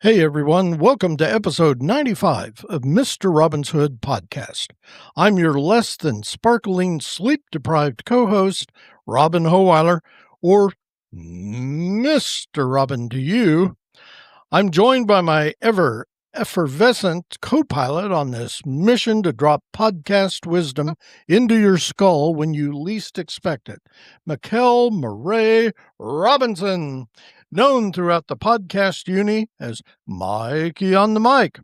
Hey everyone, welcome to episode 95 of Mr. Robin's Hood podcast. I'm your less than sparkling, sleep-deprived co-host, Robin Hohweiler, or Mr. Robin to you. I'm joined by my ever effervescent co-pilot on this mission to drop podcast wisdom into your skull when you least expect it, Mikel Mauree Robinson, known throughout the podcast uni as Mikey-on-the-Mic.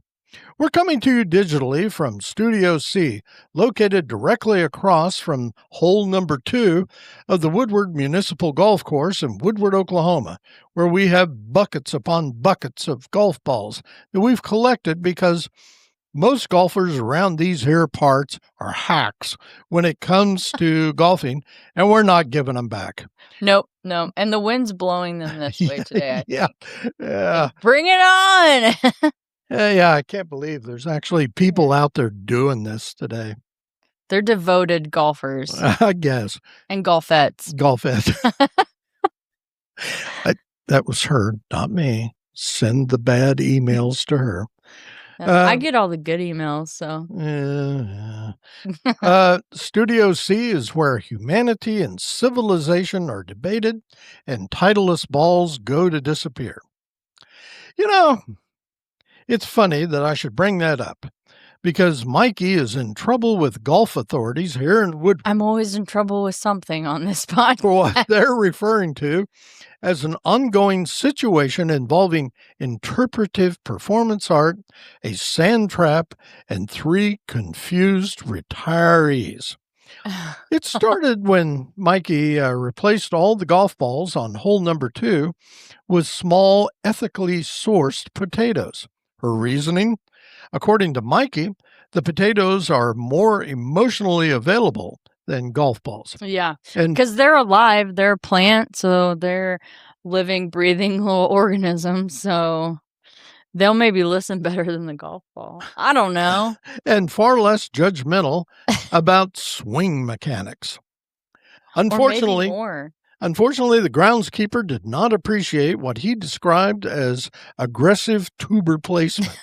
We're coming to you digitally from Studio C, located directly across from hole number 2 of the Woodward Municipal Golf Course in Woodward, Oklahoma, where we have buckets upon buckets of golf balls that we've collected because most golfers around these here parts are hacks when it comes to golfing, and we're not giving them back. Nope. And the wind's blowing them this way today. Yeah. Like, bring it on! Yeah, I can't believe there's actually people out there doing this today. They're devoted golfers. I guess. And golfettes. That was her, not me. Send the bad emails to her. I get all the good emails, so. Studio C is where humanity and civilization are debated and titleist balls go to disappear. You know, it's funny that I should bring that up because Mikey is in trouble with golf authorities here in Woodward. I'm always in trouble with something on this podcast. For what they're referring to as an ongoing situation involving interpretive performance art, a sand trap, and 3 confused retirees. It started when Mikey replaced all the golf balls on hole number 2 with small, ethically sourced potatoes. Her reasoning? According to Mikey, the potatoes are more emotionally available than golf balls. Yeah, because they're alive, they're a plant, so they're living, breathing little organisms, so they'll maybe listen better than the golf ball. I don't know. And far less judgmental about swing mechanics. Unfortunately, the groundskeeper did not appreciate what he described as aggressive tuber placement.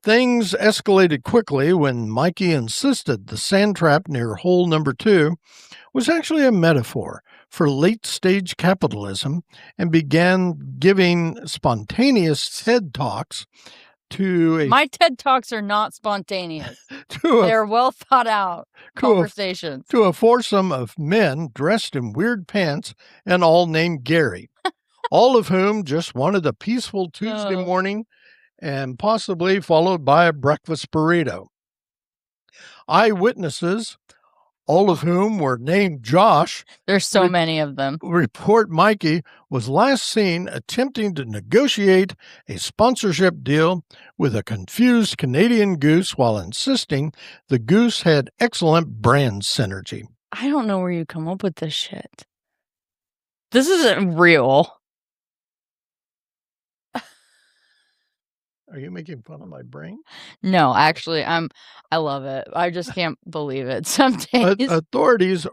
Things escalated quickly when Mikey insisted the sand trap near hole number 2 was actually a metaphor for late-stage capitalism and began giving spontaneous TED Talks to My TED Talks are not spontaneous. They're well thought out conversations. To a foursome of men dressed in weird pants and all named Gary, all of whom just wanted a peaceful Tuesday morning and possibly followed by a breakfast burrito. Eyewitnesses, all of whom were named Josh. There's so many of them. Report Mikey was last seen attempting to negotiate a sponsorship deal with a confused Canadian goose while insisting the goose had excellent brand synergy. I don't know where you come up with this shit. This isn't real. Are you making fun of my brain? No, actually, I love it. I just can't believe it some days. Authorities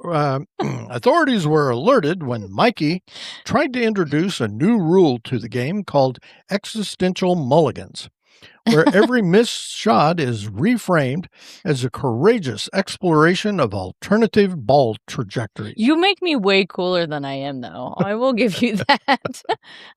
were alerted when Mikey tried to introduce a new rule to the game called existential mulligans, where every missed shot is reframed as a courageous exploration of alternative ball trajectories. You make me way cooler than I am, though. I will give you that.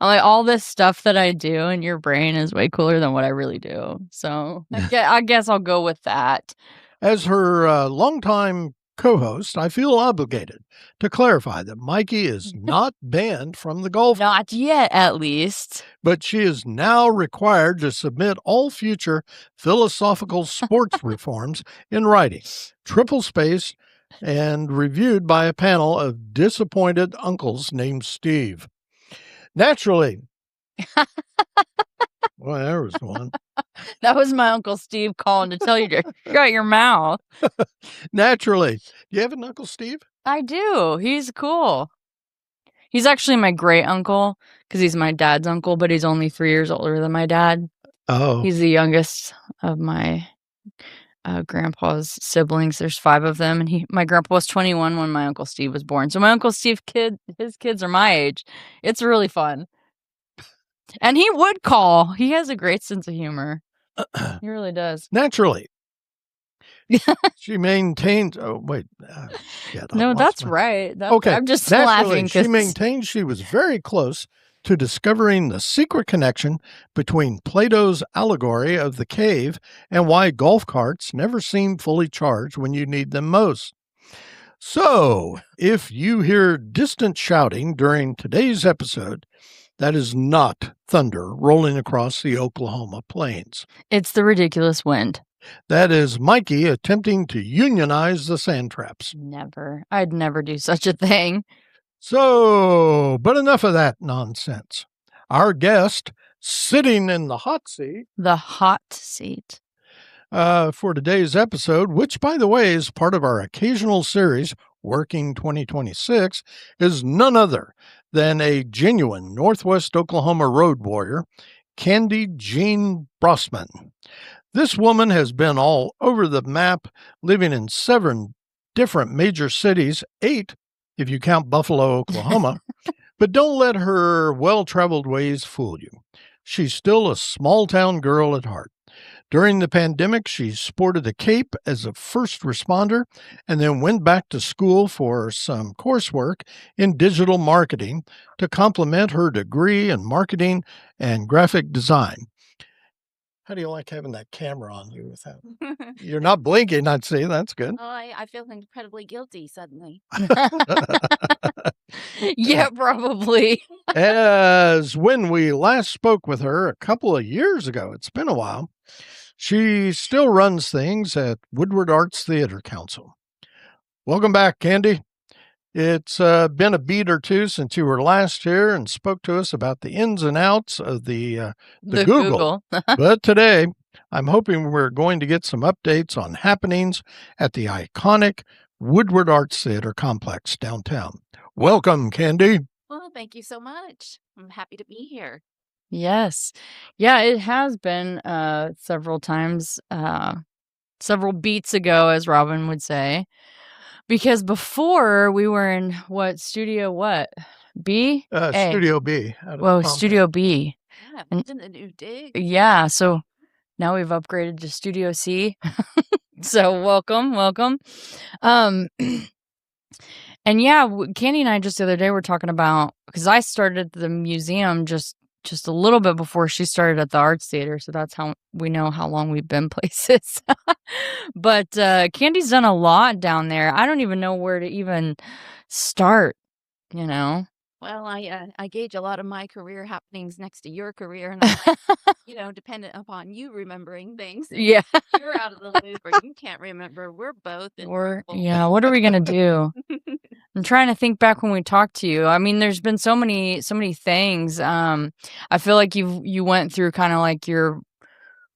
I'm like, all this stuff that I do in your brain is way cooler than what I really do. So I guess I'll go with that. As her longtime co-host, I feel obligated to clarify that Mikey is not banned from the golf. Not yet, at least. But she is now required to submit all future philosophical sports reforms in writing, triple-spaced, and reviewed by a panel of disappointed uncles named Steve. Naturally. Well, there was one. That was my Uncle Steve calling to tell you to shut your mouth. Naturally. Do you have an Uncle Steve? I do. He's cool. He's actually my great uncle because he's my dad's uncle, but he's only 3 years older than my dad. Oh. He's the youngest of my grandpa's siblings. There's 5 of them, and my grandpa was 21 when my Uncle Steve was born. So my Uncle Steve his kids are my age. It's really fun. And he would call. He has a great sense of humor. He really does. Naturally. She maintained. Oh, wait. Shit, No, that's right. Okay. I'm just Naturally, laughing. she maintained she was very close to discovering the secret connection between Plato's allegory of the cave and why golf carts never seem fully charged when you need them most. So, if you hear distant shouting during today's episode, that is not thunder rolling across the Oklahoma plains. It's the ridiculous wind. That is Mikey attempting to unionize the sand traps. Never. I'd never do such a thing. So, but enough of that nonsense. Our guest, sitting in the hot seat. The hot seat. For today's episode, which, by the way, is part of our occasional series, Working 2026, is none other than a genuine Northwest Oklahoma road warrior, Candee Jean Brossman. This woman has been all over the map, living in 7 different major cities, 8 if you count Buffalo, Oklahoma. But don't let her well-traveled ways fool you. She's still a small-town girl at heart. During the pandemic, she sported a cape as a first responder and then went back to school for some coursework in digital marketing to complement her degree in marketing and graphic design. How do you like having that camera on you with that? You're not blinking, I'd say. That's good. Oh, I feel incredibly guilty suddenly. Yeah, probably. As when we last spoke with her a couple of years ago, it's been a while, she still runs things at Woodward Arts Theatre Council. Welcome back, Candee. It's been a beat or two since you were last here and spoke to us about the ins and outs of the Google. But today, I'm hoping we're going to get some updates on happenings at the iconic Woodward Arts Theatre Complex downtown. Welcome, Candee. Well, thank you so much. I'm happy to be here. Yes. Yeah, it has been several times, several beats ago, as Robin would say. Because before we were in Studio B? Studio B. Well, Studio B. Yeah, and in the new dig. Yeah, so now we've upgraded to Studio C. So welcome. And yeah, Candee and I just the other day were talking about, because I started the museum just a little bit before she started at the Arts Theater, so that's how we know how long we've been places. But Candee's done a lot down there. I don't even know where to even start, you know? Well, I gauge a lot of my career happenings next to your career, and I'm dependent upon you remembering things. Yeah. You're out of the loop, or you can't remember. We're both. Yeah, what are we going to do? I'm trying to think back when we talked to you. I mean, there's been so many things. I feel like you went through kind of like your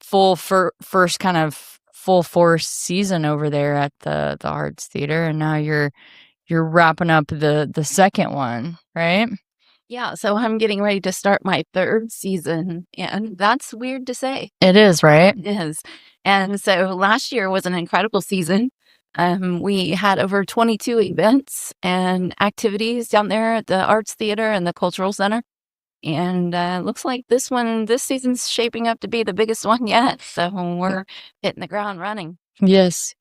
first kind of full force season over there at the Arts Theater, and now you're wrapping up the second one, right? Yeah, so I'm getting ready to start my 3rd season, and that's weird to say. It is, right? It is. And so last year was an incredible season. We had over 22 events and activities down there at the Arts Theater and the Cultural Center. And looks like this season's shaping up to be the biggest one yet. So we're hitting the ground running. Yes,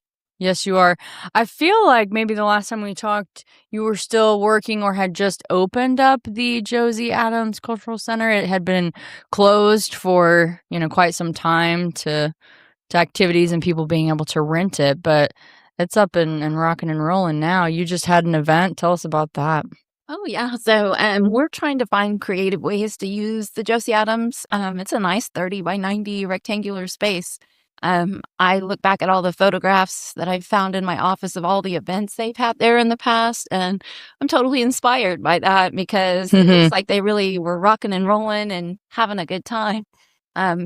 you are. I feel like maybe the last time we talked, you were still working or had just opened up the Josie Adams Cultural Center. It had been closed for, quite some time to activities and people being able to rent it, but it's up and rocking and rolling now. You just had an event. Tell us about that. Oh, yeah. So we're trying to find creative ways to use the Josie Adams. It's a nice 30 by 90 rectangular space. I look back at all the photographs that I've found in my office of all the events they've had there in the past, and I'm totally inspired by that because it looks like they really were rocking and rolling and having a good time.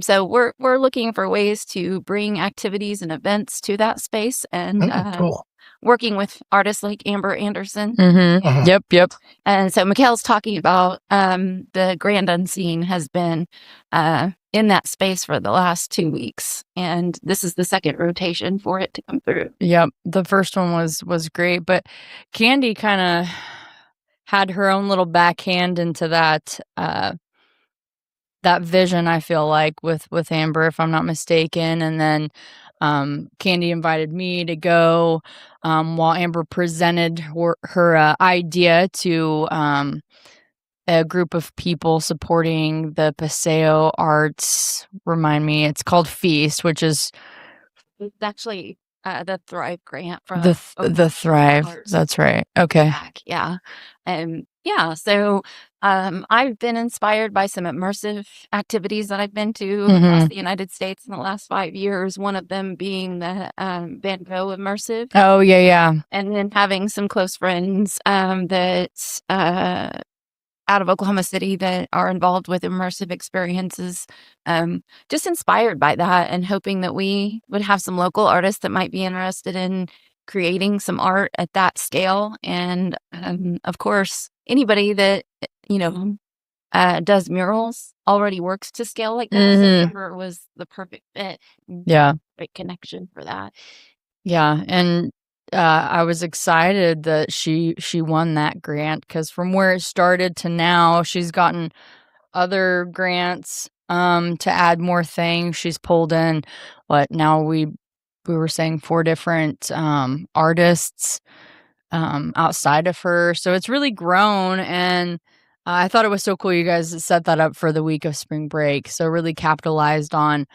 So we're looking for ways to bring activities and events to that space, and Cool. working with artists like Amber Anderson. Yep. And so Mikel's talking about the Grand Unseen has been in that space for the last 2 weeks, and this is the second rotation for it to come through. Yep, the first one was great, but Candee kind of had her own little backhand into that that vision, I feel like, with Amber, if I'm not mistaken. And then Candee invited me to go while Amber presented her idea to a group of people supporting the Paseo Arts. Remind me, it's called Feast, which is It's actually the Thrive grant from the Thrive. Arts. That's right. Okay. Yeah. So I've been inspired by some immersive activities that I've been to across the United States in the last 5 years, one of them being the Van Gogh immersive. Oh, yeah. And then having some close friends that out of Oklahoma City that are involved with immersive experiences, just inspired by that and hoping that we would have some local artists that might be interested in creating some art at that scale. And of course, anybody that, does murals already works to scale like that. So Amber was the perfect fit. Yeah. Great connection for that. Yeah. And I was excited that she won that grant, because from where it started to now, she's gotten other grants to add more things. She's pulled in now we were saying 4 different artists outside of her. So it's really grown, and I thought it was so cool you guys set that up for the week of spring break. So really capitalized on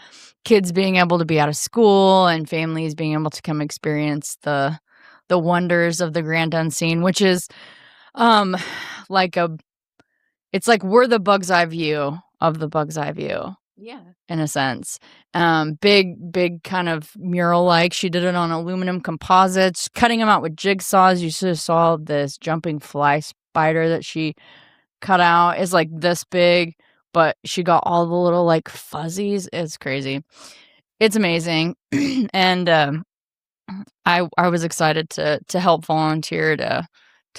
kids being able to be out of school and families being able to come experience the wonders of the Grand Unseen, which is it's like we're the Bug's Eye View of the Bug's Eye View. Yeah. In a sense. Big kind of mural like. She did it on aluminum composites, cutting them out with jigsaws. You should have saw this jumping fly spider that she cut out. Is like this big, but she got all the little like fuzzies. It's crazy. It's amazing. And I was excited to help volunteer to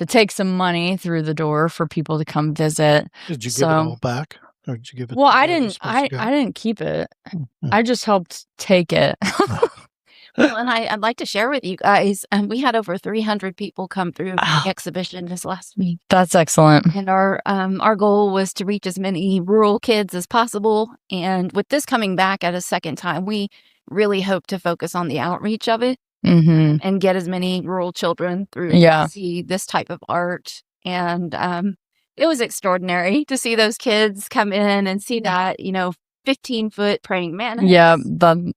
take some money through the door for people to come visit. Did you give it all back? Or did you give it? Well, I didn't keep it. I just helped take it. Well, and I'd like to share with you guys, we had over 300 people come through the exhibition this last week. That's excellent. And our goal was to reach as many rural kids as possible. And with this coming back at a second time, we really hope to focus on the outreach of it and get as many rural children through to see this type of art. And it was extraordinary to see those kids come in and see that, 15-foot praying mantis. Yeah,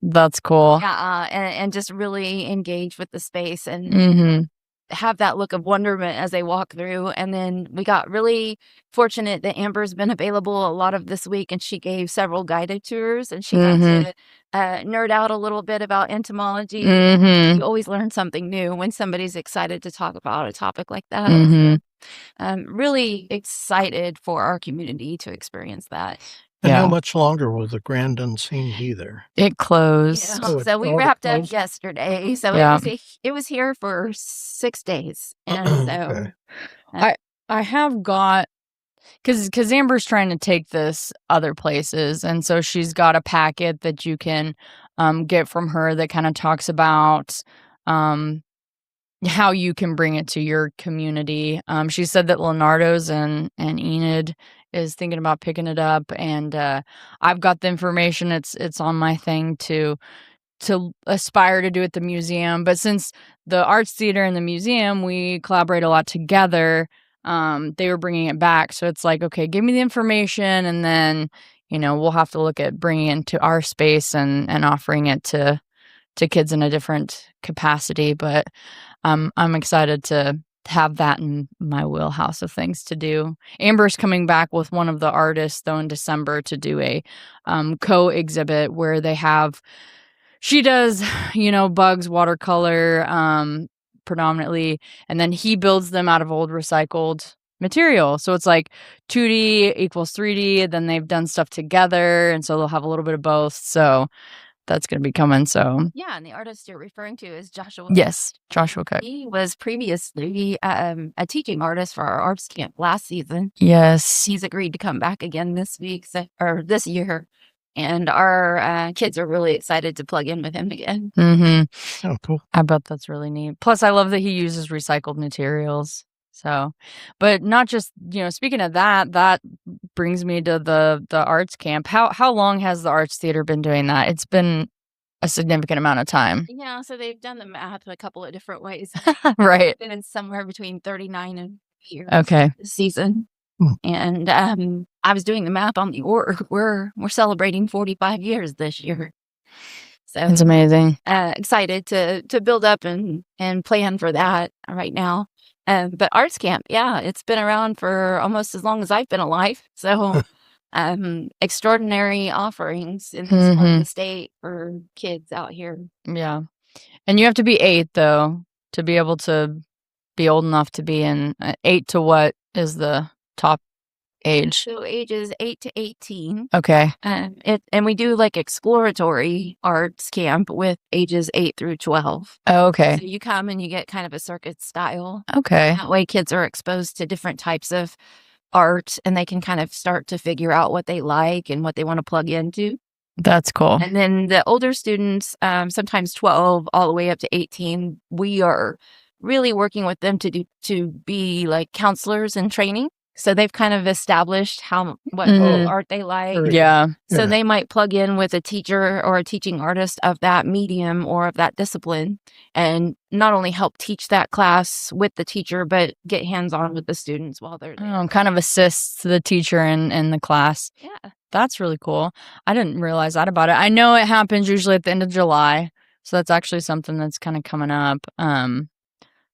that's cool. Yeah, and just really engage with the space and have that look of wonderment as they walk through. And then we got really fortunate that Amber's been available a lot of this week, and she gave several guided tours, and she got to nerd out a little bit about entomology. You always learn something new when somebody's excited to talk about a topic like that. So, really excited for our community to experience that. And how much longer will the Grand Unseen be there? It closed. Yeah. So we wrapped up yesterday. So it was here for 6 days. And so I have got, because Amber's trying to take this other places, and so she's got a packet that you can get from her that kind of talks about how you can bring it to your community. She said that Leonardo's and Enid is thinking about picking it up, and I've got the information. It's on my thing to aspire to do at the museum. But since the Arts Theater and the museum, we collaborate a lot together, they were bringing it back. So it's like, okay, give me the information, and then, we'll have to look at bringing it into our space and offering it to kids in a different capacity. But I'm excited to have that in my wheelhouse of things to do. Amber's coming back with one of the artists, though, in December to do a co-exhibit where she does, bugs, watercolor, predominantly, and then he builds them out of old recycled material. So it's like 2D equals 3D, then they've done stuff together, and so they'll have a little bit of both. So that's going to be coming. So yeah, and the artist you're referring to is Joshua. Yes, Joshua Cook. He was previously a teaching artist for our arts camp last season. Yes, he's agreed to come back again this year, and our kids are really excited to plug in with him again. Oh, cool! I bet that's really neat. Plus, I love that he uses recycled materials. So, but not just, speaking of that brings me to the arts camp. How long has the arts theater been doing that? It's been a significant amount of time. Yeah, so they've done the math a couple of different ways. Right. And it's somewhere between 39 and years Okay. this season. Hmm. And I was doing the math on the org. We're celebrating 45 years this year. So It's amazing. excited to build up and plan for that right now. But Arts Camp, yeah, it's been around for almost as long as I've been alive. So extraordinary offerings in this part of the state for kids out here. Yeah. And you have to be 8, though, to be able to be old enough to be in 8 to what is the top age? So ages 8 to 18. Okay. And we do like exploratory arts camp with ages 8 through 12. Oh, okay. So you come and you get kind of a circuit style. Okay. That way kids are exposed to different types of art and they can kind of start to figure out what they like and what they want to plug into. That's cool. And then the older students, sometimes 12 all the way up to 18, we are really working with them to be like counselors in training. So they've kind of established what art they like. Yeah. So they might plug in with a teacher or a teaching artist of that medium or of that discipline and not only help teach that class with the teacher, but get hands-on with the students while they're there. Kind of assists the teacher in the class. Yeah. That's really cool. I didn't realize that about it. I know it happens usually at the end of July. So that's actually something that's kind of coming up.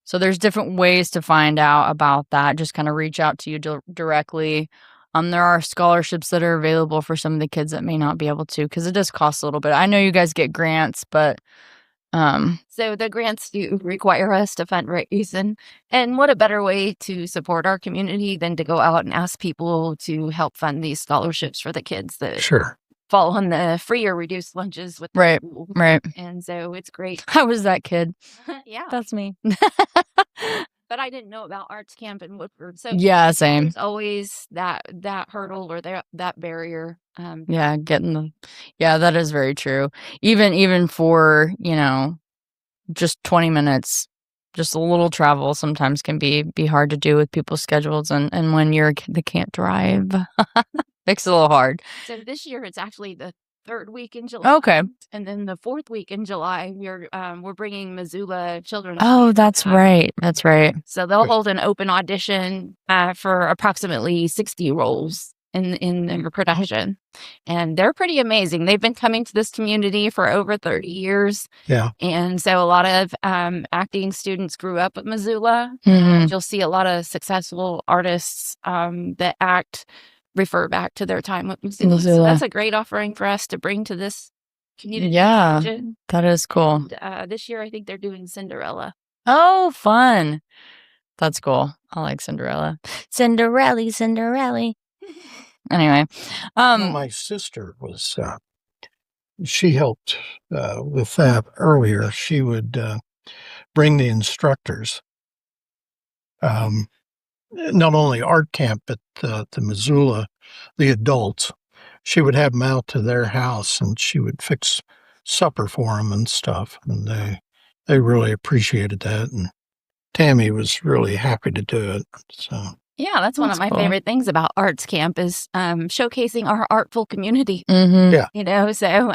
So there's different ways to find out about that. Just kind of reach out to you directly. There are scholarships that are available for some of the kids that may not be able to, because it does cost a little bit. I know you guys get grants, but so the grants do require us to fundraise, and what a better way to support our community than to go out and ask people to help fund these scholarships for the kids that fall on the free or reduced lunches with the school. Right. And so it's great. I was that kid. Yeah. That's me. But I didn't know about Arts Camp in Woodward. So yeah, same. There's always that hurdle or that barrier. Yeah, that is very true. Even for, just 20 minutes, just a little travel sometimes can be hard to do with people's schedules. And when you're a kid that can't drive, makes it a little hard. So this year it's actually the 3rd week in July. Okay. And then the 4th week in July, we're bringing Missoula children. Oh, that's right. That's right. So they'll hold an open audition for approximately 60 roles in their production. And they're pretty amazing. They've been coming to this community for over 30 years. Yeah. And so a lot of acting students grew up at Missoula. You'll see a lot of successful artists that refer back to their time with Missoula. So that's a great offering for us to bring to this community. Yeah, that is cool. And, this year, I think they're doing Cinderella. Oh, fun. That's cool. I like Cinderella. Cinderella. Anyway. My sister was, she helped with that earlier. She would bring the instructors, not only art camp, but the Missoula, the adults. She would have them out to their house and she would fix supper for them and stuff. And they really appreciated that. And Tammy was really happy to do it. So yeah, that's one of my favorite things about Arts Camp is showcasing our artful community. Yeah. So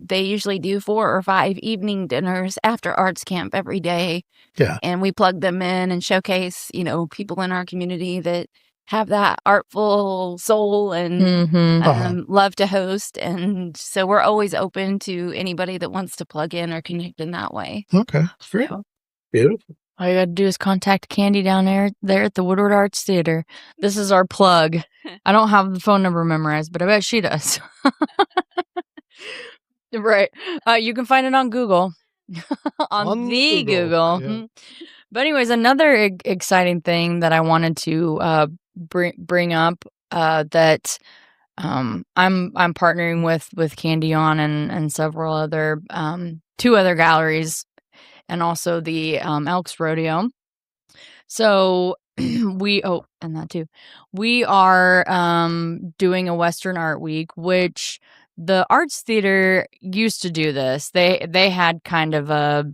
they usually do 4 or 5 evening dinners after Arts Camp every day. Yeah. And we plug them in and showcase, people in our community that have that artful soul and love to host. And so we're always open to anybody that wants to plug in or connect in that way. Okay. Great. So, beautiful. All you got to do is contact Candee down there at the Woodward Arts Theatre. This is our plug. I don't have the phone number memorized, but I bet she does. Right. You can find it on Google. on the Google. Yeah. But anyways, another exciting thing that I wanted to bring up that I'm partnering with Candee on and several other 2 other galleries, and also the Elks Rodeo. So we are doing a Western Art Week, which the Arts Theater used to do this. They had kind of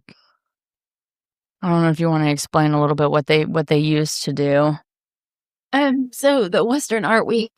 I don't know if you want to explain a little bit what they used to do. So the Western Art Week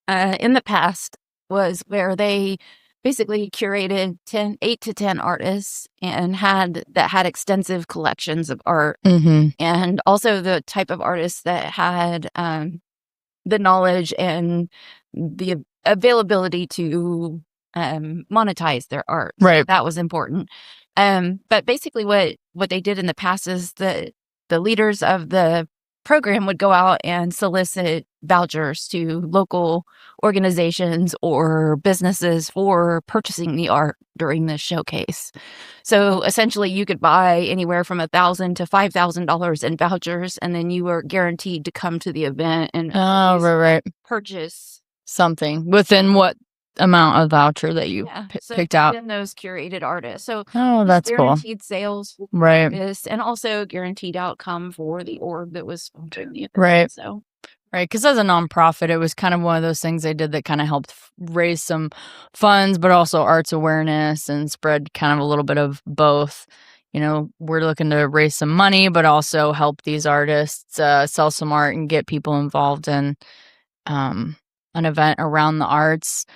in the past was where they basically curated 8 to 10 artists and had extensive collections of art, and also the type of artists that had the knowledge and the availability to monetize their art. Right. So that was important. But basically what they did in the past is the leaders of the program would go out and solicit vouchers to local organizations or businesses for purchasing the art during the showcase. So essentially you could buy anywhere from $1,000 to $5,000 in vouchers, and then you were guaranteed to come to the event and purchase something within what amount of voucher that you picked out. Within those curated artists. So that's guaranteed sales, right? Artists, and also guaranteed outcome for the org that was sponsoring the event. Right. So. Right, because as a nonprofit, it was kind of one of those things they did that kind of helped raise some funds, but also arts awareness and spread kind of a little bit of both. You know, we're looking to raise some money, but also help these artists sell some art and get people involved in an event around the arts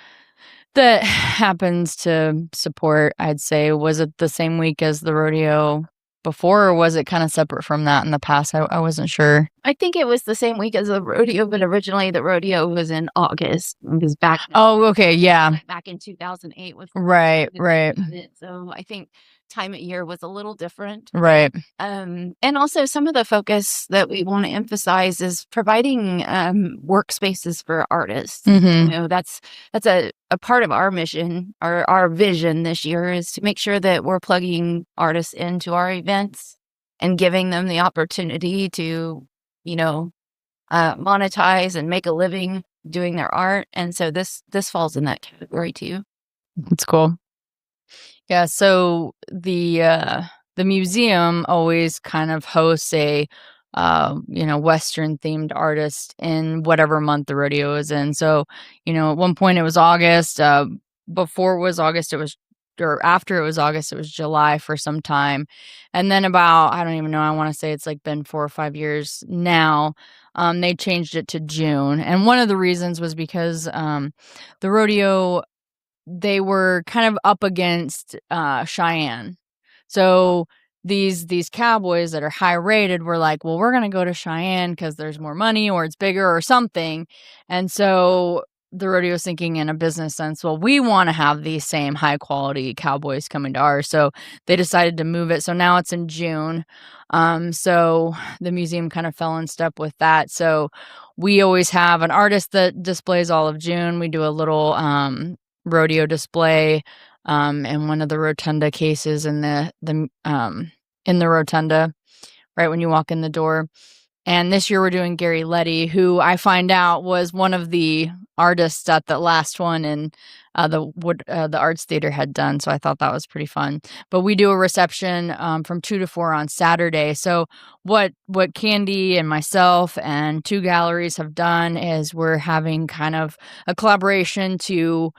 that happens to support, I'd say. Was it the same week as the rodeo before, or was it kind of separate from that in the past? I wasn't sure. I think it was the same week as the rodeo, but originally the rodeo was in August. It was back. Oh, okay, yeah. Back in 2008 was right. So I think time of year was a little different. Right. And also some of the focus that we want to emphasize is providing workspaces for artists. You know, that's a part of our mission, our vision this year is to make sure that we're plugging artists into our events and giving them the opportunity to, you know, monetize and make a living doing their art. And so this falls in that category too. That's cool. Yeah, so the museum always kind of hosts a Western themed artist in whatever month the rodeo is in. So, you know, at one point it was August, before it was August or after it was August, it was July for some time. And then about, I don't even know, I want to say it's like been 4 or 5 years now, they changed it to June. And one of the reasons was because the rodeo, they were kind of up against Cheyenne. So these cowboys that are high rated were like, well, we're going to go to Cheyenne because there's more money or it's bigger or something. And so the rodeo's thinking in a business sense, well, we want to have these same high quality cowboys coming to ours. So they decided to move it. So now it's in June. So the museum kind of fell in step with that. So we always have an artist that displays all of June. We do a little rodeo display in one of the rotunda cases in the rotunda right when you walk in the door. And this year we're doing Gary Letty, who I find out was one of the artists at the last one and the Arts Theater had done. So I thought that was pretty fun. But we do a reception from 2 to 4 on Saturday. So what Candee and myself and 2 galleries have done is we're having kind of a collaboration to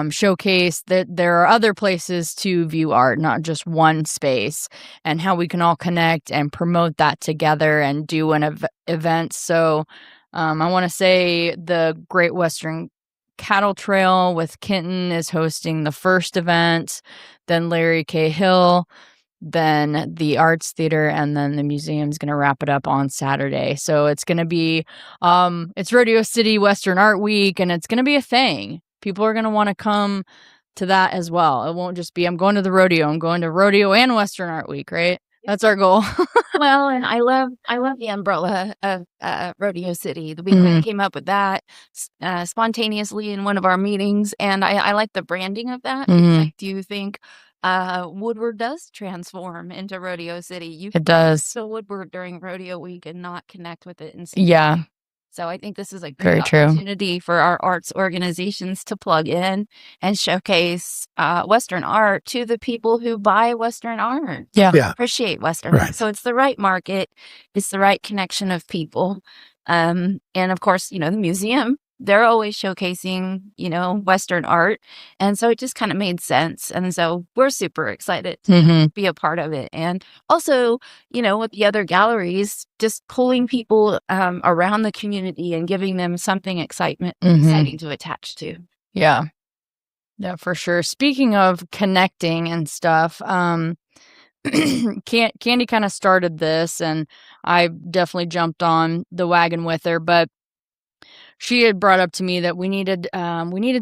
showcase that there are other places to view art, not just one space, and how we can all connect and promote that together and do an event. So I want to say the Great Western Cattle Trail with Kenton is hosting the first event, then Larry K. Hill, then the Arts Theater, and then the museum's going to wrap it up on Saturday. So it's going to be, it's Rodeo City Western Art Week, and it's going to be a thing. People are going to want to come to that as well. It won't just be, I'm going to the rodeo. I'm going to rodeo and Western Art Week, right? That's our goal. Well, and I love the umbrella of Rodeo City. We kind of came up with that spontaneously in one of our meetings, and I like the branding of that. I do think Woodward does transform into Rodeo City. It does. So Woodward during Rodeo Week and not connect with it. Yeah. So I think this is a great opportunity for our arts organizations to plug in and showcase Western art to the people who buy Western art. Yeah. Appreciate Western art. So it's the right market. It's the right connection of people. And of course, you know, the museum they're always showcasing, Western art. And so it just kind of made sense. And so we're super excited to be a part of it. And also, with the other galleries, just pulling people around the community and giving them something exciting to attach to. Yeah. Yeah, for sure. Speaking of connecting and stuff, Candee kind of started this, and I definitely jumped on the wagon with her, but she had brought up to me that we needed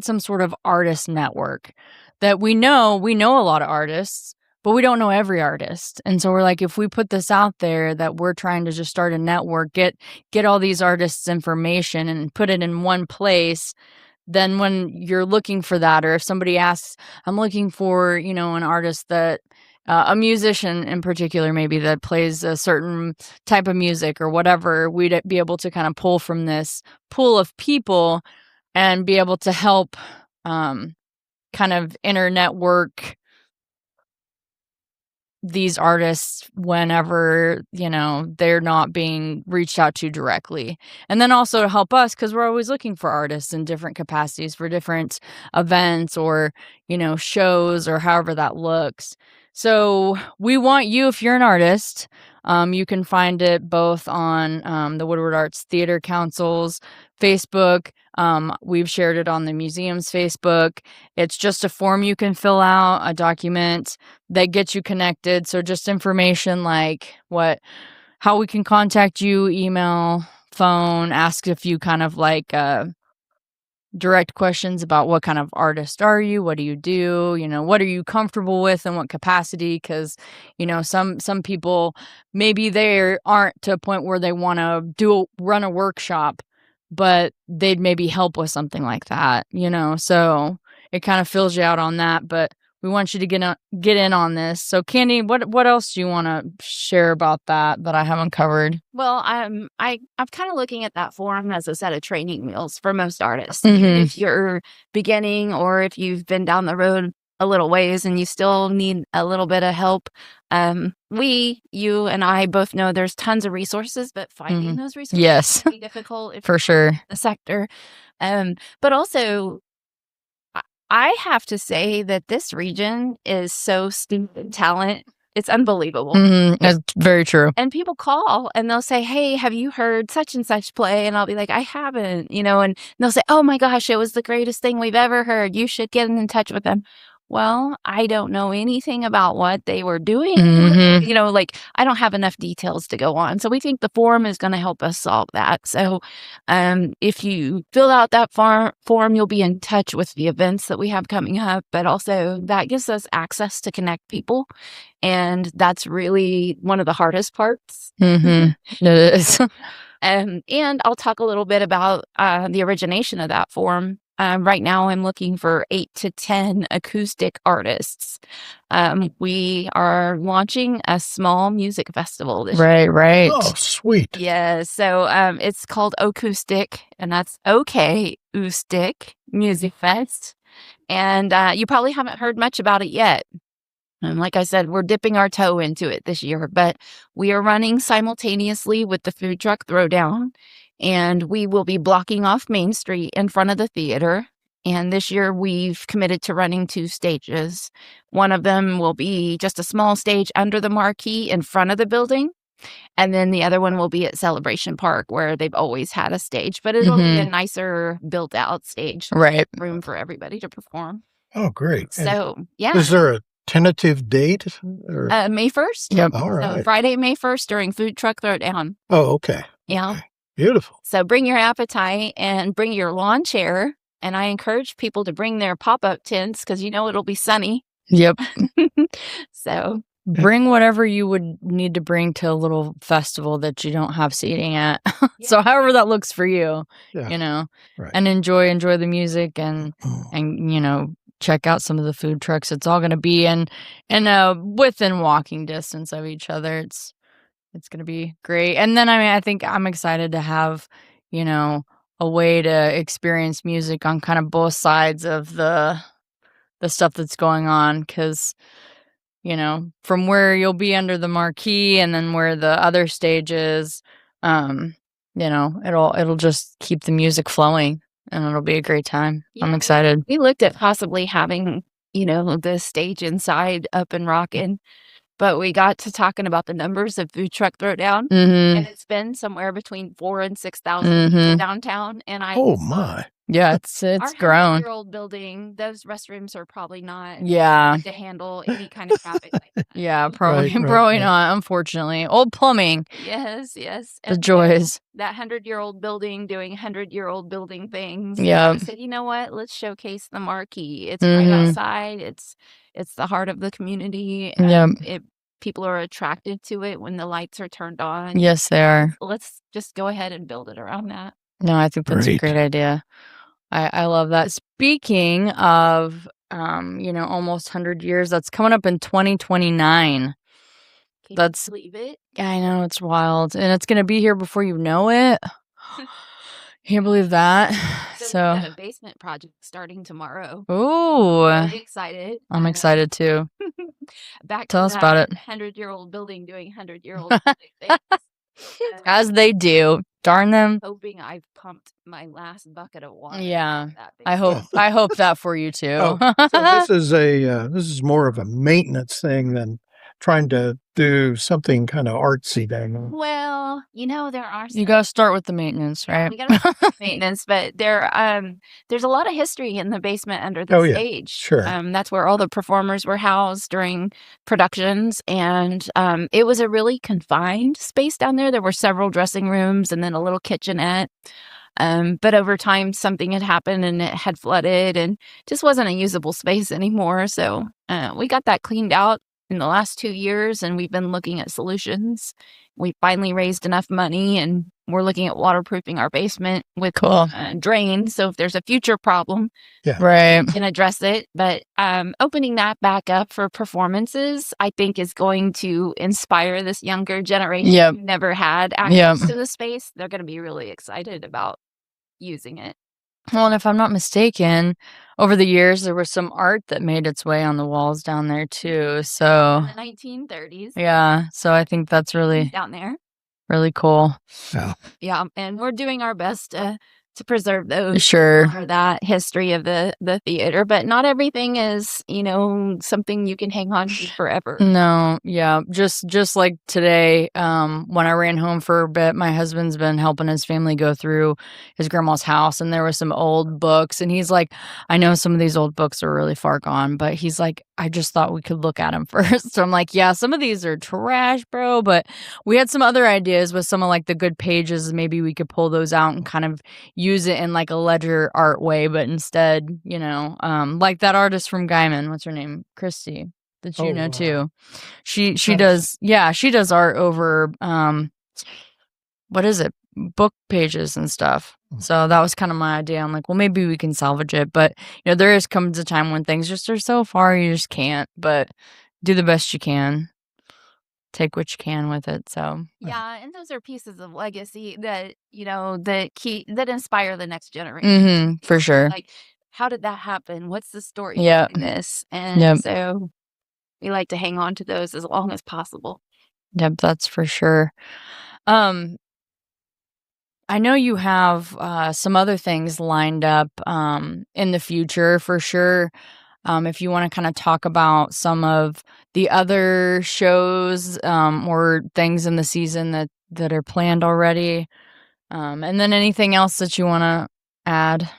some sort of artist network. That we know a lot of artists, but we don't know every artist. And so we're like, if we put this out there that we're trying to just start a network, get all these artists' information and put it in one place, then when you're looking for that, or if somebody asks, I'm looking for, an artist that a musician in particular, maybe that plays a certain type of music or whatever, we'd be able to kind of pull from this pool of people and be able to help kind of inter-network these artists whenever, they're not being reached out to directly. And then also to help us, because we're always looking for artists in different capacities for different events or, shows or however that looks. So we want you, if you're an artist, you can find it both on the Woodward Arts Theatre Council's Facebook. We've shared it on the museum's Facebook. It's just a form you can fill out, a document that gets you connected. So just information like how we can contact you, email, phone, ask a few kind of like direct questions about what kind of artist are you, what do you do, what are you comfortable with and what capacity, because some people maybe they aren't to a point where they want to run a workshop, but they'd maybe help with something like that, so it kind of fills you out on that. But we want you to get in on this. So Candee, what else do you want to share about that I haven't covered? Well, I'm kind of looking at that forum as a set of training wheels for most artists. If you're beginning or if you've been down the road a little ways and you still need a little bit of help, you and I both know there's tons of resources, but finding those resources can be difficult for sure. The sector. But also, I have to say that this region is so steeped in talent. It's unbelievable. That's very true. And people call and they'll say, hey, have you heard such and such play? And I'll be like, I haven't, and they'll say, oh my gosh, it was the greatest thing we've ever heard. You should get in touch with them. Well, I don't know anything about what they were doing. I don't have enough details to go on. So we think the forum is going to help us solve that. So if you fill out that forum, you'll be in touch with the events that we have coming up. But also that gives us access to connect people. And that's really one of the hardest parts. It is. And I'll talk a little bit about the origination of that forum. Right now, I'm looking for 8 to 10 acoustic artists. We are launching a small music festival this year. Right. Oh, sweet. Yeah, so it's called Okoustic, and that's Okoustic Music Fest. And you probably haven't heard much about it yet. And like I said, we're dipping our toe into it this year, but we are running simultaneously with the food truck throwdown. And we will be blocking off Main Street in front of the theater. And this year we've committed to running 2 stages. One of them will be just a small stage under the marquee in front of the building. And then the other one will be at Celebration Park, where they've always had a stage, but it'll be a nicer built out stage. Right. Room for everybody to perform. Oh, great. So, yeah. Is there a tentative date? Or? May 1st. Yep. All right. So Friday, May 1st during Food Truck Throwdown. Oh, okay. Yeah. Okay. Beautiful. So bring your appetite and bring your lawn chair. And I encourage people to bring their pop-up tents because it'll be sunny. Yep. So bring whatever you would need to bring to a little festival that you don't have seating at. So however that looks for you, Right. and enjoy the music and check out some of the food trucks. It's all going to be in within walking distance of each other. It's going to be great. And then, I think I'm excited to have, a way to experience music on kind of both sides of the stuff that's going on. Because, from where you'll be under the marquee and then where the other stage is, it'll just keep the music flowing. and it'll be a great time. I'm Yeah. excited. We looked at possibly having, the stage inside up and rocking, but we got to talking about the numbers of food truck throwdown, Mm-hmm. and it's been somewhere between 4,000 and 6,000 people downtown. And Oh my. Yeah, it's our grown. 100-year-old building, those restrooms are probably not Yeah. to handle any kind of traffic like that. Yeah, probably Right, probably right. not, unfortunately. Old plumbing. Yes. The And so joys. that 100-year-old building doing 100-year-old building things. Yeah. I said, you know what? Let's showcase the marquee. It's right outside. It's the heart of the community. Yep. People are attracted to it when the lights are turned on. Yes, they are. Let's just go ahead and build it around that. No, I think that's a Great. great idea. I love that. Speaking of, almost 100 years, that's coming up in 2029. Can That's- you believe it? I know, it's wild. And it's going to be here before you know it. Can't believe that. So we got a basement project starting tomorrow. Ooh, Really excited. I'm excited too. Back Tell to us that about it. 100-year-old building doing 100-year-old things. As they do. Darn them. Hoping I've pumped my last bucket of water. Yeah. That big. I hope that for you too. Oh, so this is more of a maintenance thing than trying to do something kind of artsy thing. Well, there are You got to start with the maintenance, right? we got maintenance, but there's a lot of history in the basement under the Oh, yeah. stage. Sure. That's where all the performers were housed during productions, and it was a really confined space down there. There were several dressing rooms and then a little kitchenette. But over time, something had happened and it had flooded and just wasn't a usable space anymore. So we got that cleaned out in the last 2 years, and we've been looking at solutions. We finally raised enough money, and we're looking at waterproofing our basement with drains. So if there's a future problem, Right. we can address it. But opening that back up for performances, I think, is going to inspire this younger generation who never had access to the space. They're going to be really excited about using it. Well, and if I'm not mistaken, over the years, there was some art that made its way on the walls down there too. So, In the 1930s. yeah. So I think that's really, down there. really cool. Yeah. And we're doing our best to preserve those. Sure. For that history of the theater. But not everything is, something you can hang on to forever. No, yeah. Just like today, when I ran home for a bit, my husband's been helping his family go through his grandma's house, and there were some old books, and he's like, I know some of these old books are really far gone, but he's like, I just thought we could look at them first. So I'm like, yeah, some of these are trash, bro, but we had some other ideas with some of like the good pages. Maybe we could pull those out and kind of use it in like a ledger art way, but instead, like that artist from Gaiman, what's her name? Christy, that you know too. She does art over what is it? Book pages and stuff. So that was kind of my idea. I'm like, well, maybe we can salvage it, but there comes a time when things just are so far you just can't. But do the best you can. Take what you can with it. So yeah, and those are pieces of legacy that that inspire the next generation. For sure. Like, how did that happen? What's the story Yeah. behind this? And so we like to hang on to those as long as possible. Yep, that's for sure. I know you have some other things lined up in the future for sure. If you want to kind of talk about some of the other shows or things in the season that are planned already, and then anything else that you want to add.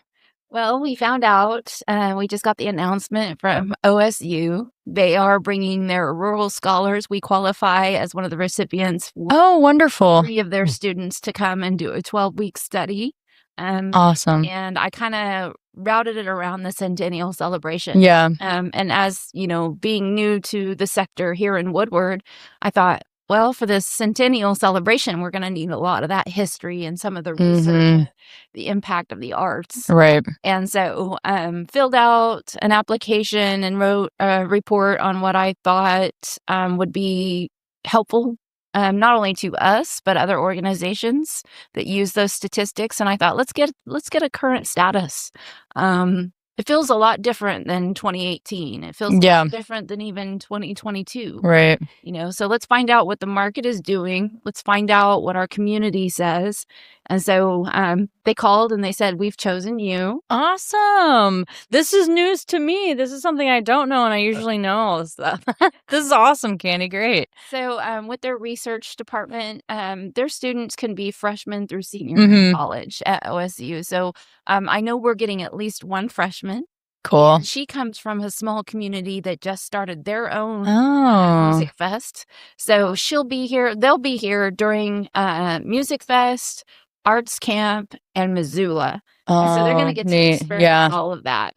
Well, we found out, we just got the announcement from OSU. They are bringing their rural scholars. We qualify as one of the recipients. Oh, wonderful. 3 of their students to come and do a 12-week study. Awesome. And I kind of routed it around the centennial celebration. Yeah. And as, being new to the sector here in Woodward, I thought, well, for this centennial celebration, we're going to need a lot of that history and some of the research, the impact of the arts. Right. And so filled out an application and wrote a report on what I thought would be helpful, not only to us, but other organizations that use those statistics. And I thought, let's get a current status. it feels a lot different than 2018. It feels a lot different than even 2022. Right. So let's find out what the market is doing. Let's find out what our community says. And so they called and they said, we've chosen you. Awesome. This is news to me. This is something I don't know, and I usually know all this stuff. This is awesome, Candee. Great. So with their research department, their students can be freshmen through senior in college at OSU. So I know we're getting at least one freshman. Cool. She comes from a small community that just started their own music fest. So she'll be here. They'll be here during music fest, arts camp, and Missoula. And so they're going to get to experience all of that.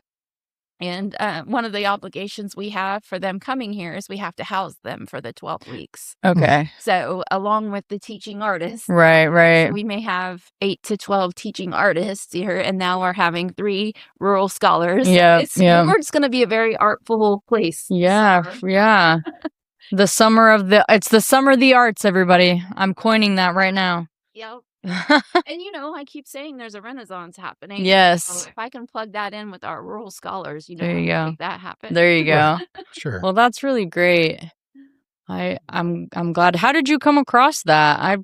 And one of the obligations we have for them coming here is we have to house them for the 12 weeks. Okay. So along with the teaching artists. Right. So we may have 8 to 12 teaching artists here, and now we're having 3 rural scholars. Woodward's going to be a very artful place. Yeah. It's the summer of the arts, everybody. I'm coining that right now. Yep. And I keep saying there's a renaissance happening. Yes. So if I can plug that in with our rural scholars, there you go. Make that happen. There you go. Sure. Well, that's really great. I'm glad. How did you come across that?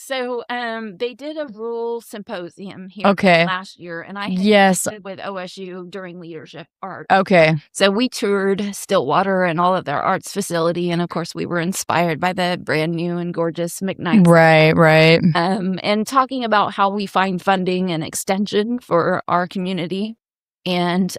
So they did a rural symposium here last year, and I had with OSU during leadership art. Okay. So we toured Stillwater and all of their arts facility, and of course we were inspired by the brand new and gorgeous McKnight. Right. And talking about how we find funding and extension for our community. And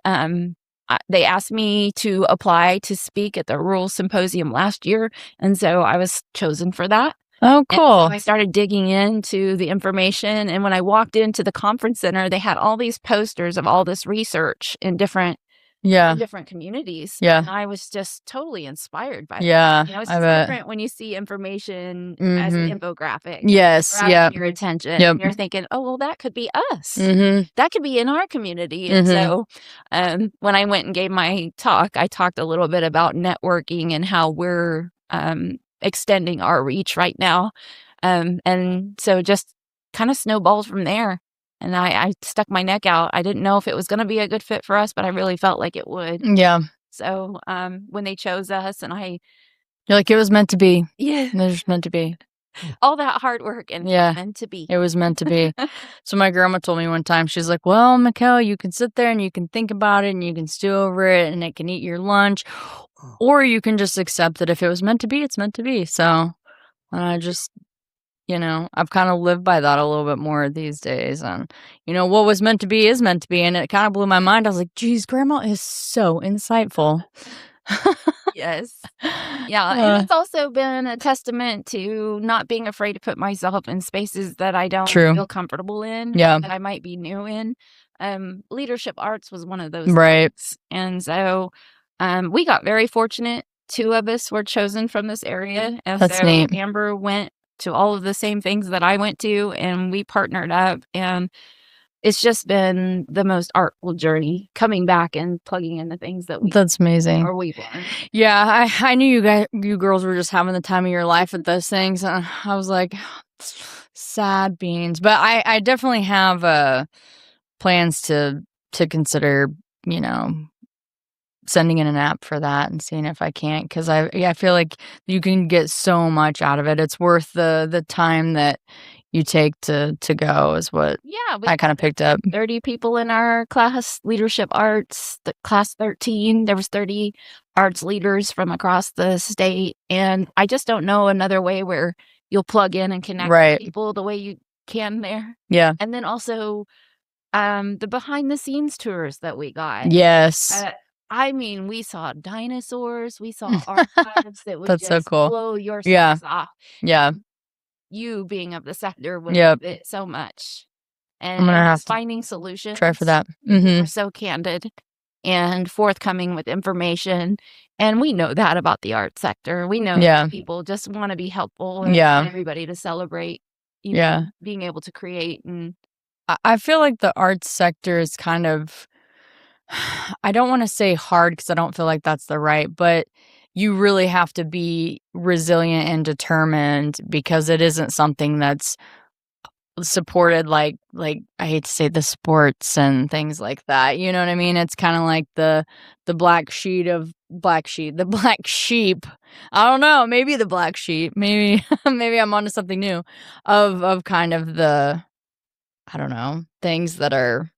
they asked me to apply to speak at the rural symposium last year, and so I was chosen for that. Oh, cool. And so I started digging into the information, and when I walked into the conference center, they had all these posters of all this research in different communities. Yeah. And I was just totally inspired by that. Yeah. It's just different when you see information as an infographic. Yes. Yeah. Your attention. Yep. And you're thinking, oh, well, that could be us. Mm-hmm. That could be in our community. And so when I went and gave my talk, I talked a little bit about networking and how we're extending our reach right now. And so just kind of snowballed from there. And I stuck my neck out. I didn't know if it was going to be a good fit for us, but I really felt like it would. Yeah. So when they chose us, and you're like, it was meant to be. Yeah. It was meant to be. All that hard work and meant to be. It was meant to be. So my grandma told me one time, she's like, well, Mikel, you can sit there and you can think about it and you can stew over it and it can eat your lunch. Or you can just accept that if it was meant to be, it's meant to be. So I just, I've kind of lived by that a little bit more these days. And, what was meant to be is meant to be. And it kind of blew my mind. I was like, geez, Grandma is so insightful. Yes. Yeah. And it's also been a testament to not being afraid to put myself in spaces that I don't feel comfortable in. Yeah. That I might be new in. Leadership arts was one of those. Right. Things. And so we got very fortunate. 2 of us were chosen from this area. And that's so neat. Amber went to all of the same things that I went to, and we partnered up, and it's just been the most artful journey coming back and plugging in the things that that's amazing. Or we've learned. Yeah, I knew you girls were just having the time of your life at those things. And I was like, sad beans. But I definitely have plans to consider, sending in an app for that and seeing if I can't, because I feel like you can get so much out of it. It's worth the time that you take to go is what I kind of picked up. 30 people in our class, leadership arts, the class 13. There was 30 arts leaders from across the state, and I just don't know another way where you'll plug in and connect with people the way you can there. Yeah. And then also the behind the scenes tours that we got. Yes. We saw dinosaurs. We saw archives that would that's just so cool. blow your socks off. Yeah. You being of the sector would love it so much. And I'm gonna have finding solutions. Try for that. We're so candid and forthcoming with information. And we know that about the art sector. We know that people just want to be helpful and want everybody to celebrate, being able to create. And I feel like the arts sector is kind of, I don't want to say hard because I don't feel like that's the right, but you really have to be resilient and determined because it isn't something that's supported like I hate to say the sports and things like that. You know what I mean? It's kind of like the black sheep. The black sheep. I don't know. Maybe the black sheep. Maybe I'm onto something new of kind of the, I don't know, things that are,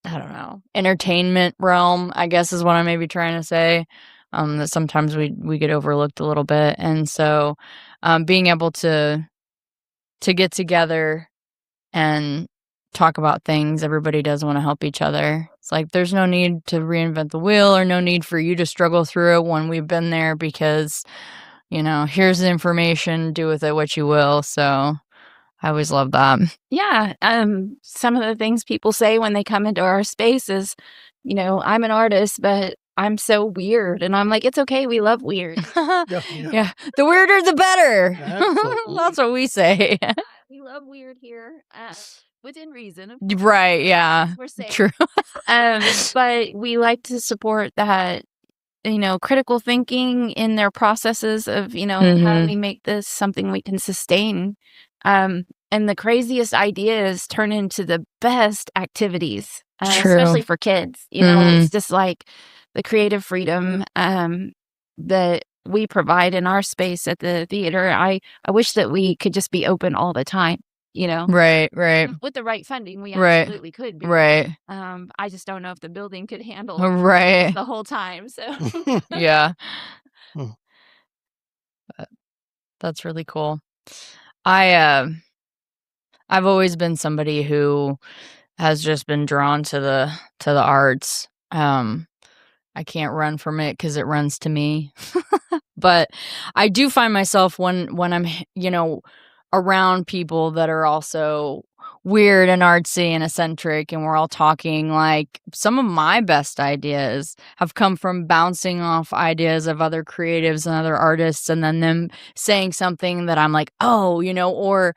I don't know, entertainment realm, I guess is what I may be trying to say. That sometimes we get overlooked a little bit. And so being able to get together and talk about things, everybody does want to help each other. It's like there's no need to reinvent the wheel, or no need for you to struggle through it when we've been there, because, you know, here's the information, do with it what you will. So I always love that. Yeah. Some of the things people say when they come into our space is, you know, I'm an artist, but I'm so weird. And I'm like, it's okay. We love weird. Yeah. The weirder, the better. That's what we say. We love weird here. Within reason. Right. Yeah. We're safe. True. But we like to support that, you know, critical thinking in their processes of, you know, how do we make this something we can sustain? And the craziest ideas turn into the best activities, especially for kids. You know, it's just like the creative freedom that we provide in our space at the theater. I wish that we could just be open all the time, you know? Right. With the right funding, we absolutely could be. Right. I just don't know if the building could handle the whole time. So yeah. That's really cool. I've always been somebody who has just been drawn to the arts. I can't run from it because it runs to me. But I do find myself when I'm, you know, around people that are also weird and artsy and eccentric, and we're all talking, like, some of my best ideas have come from bouncing off ideas of other creatives and other artists, and then them saying something that I'm like, oh, you know, or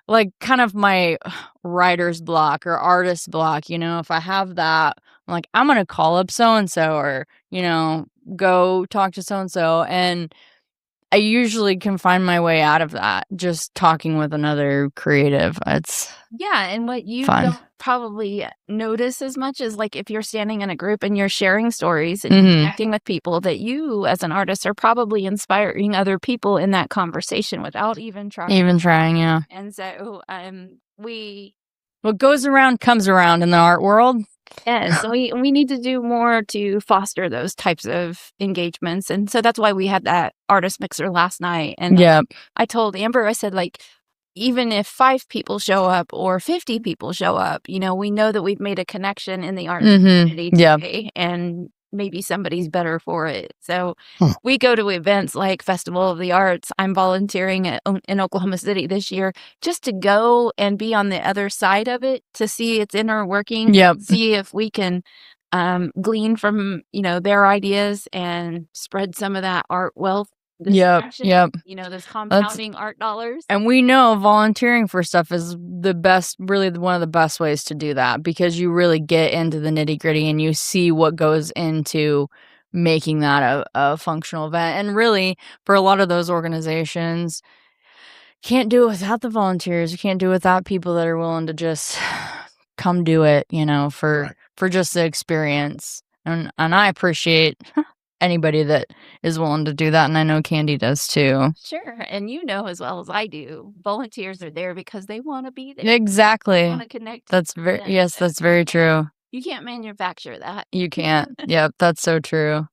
like kind of my writer's block or artist block, you know, if I have that, I'm like, I'm going to call up so-and-so, or, you know, go talk to so-and-so. And I usually can find my way out of that just talking with another creative. It's and what you fun. Don't probably notice as much as, like, if you're standing in a group and you're sharing stories and connecting with people, that you as an artist are probably inspiring other people in that conversation without even trying. Yeah. And so what goes around comes around in the art world. Yeah, so we need to do more to foster those types of engagements. And so that's why we had that artist mixer last night. And I told Amber, I said, like, even if 5 people show up or 50 people show up, you know, we know that we've made a connection in the art community today, and maybe somebody's better for it. So we go to events like Festival of the Arts. I'm volunteering in Oklahoma City this year just to go and be on the other side of it, to see its inner working, see if we can glean from, you know, their ideas and spread some of that art wealth. You know, those compounding art dollars. And we know volunteering for stuff is the best, really one of the best ways to do that, because you really get into the nitty gritty and you see what goes into making that a functional event. And really, for a lot of those organizations, can't do it without the volunteers. You can't do it without people that are willing to just come do it, you know, for just the experience. And I appreciate anybody that is willing to do that, and I know Candee does too. Sure. And you know as well as I do, volunteers are there because they want to be there. Exactly. They want to connect. That's that's very true. You can't manufacture that. You can't. Yep, that's so true.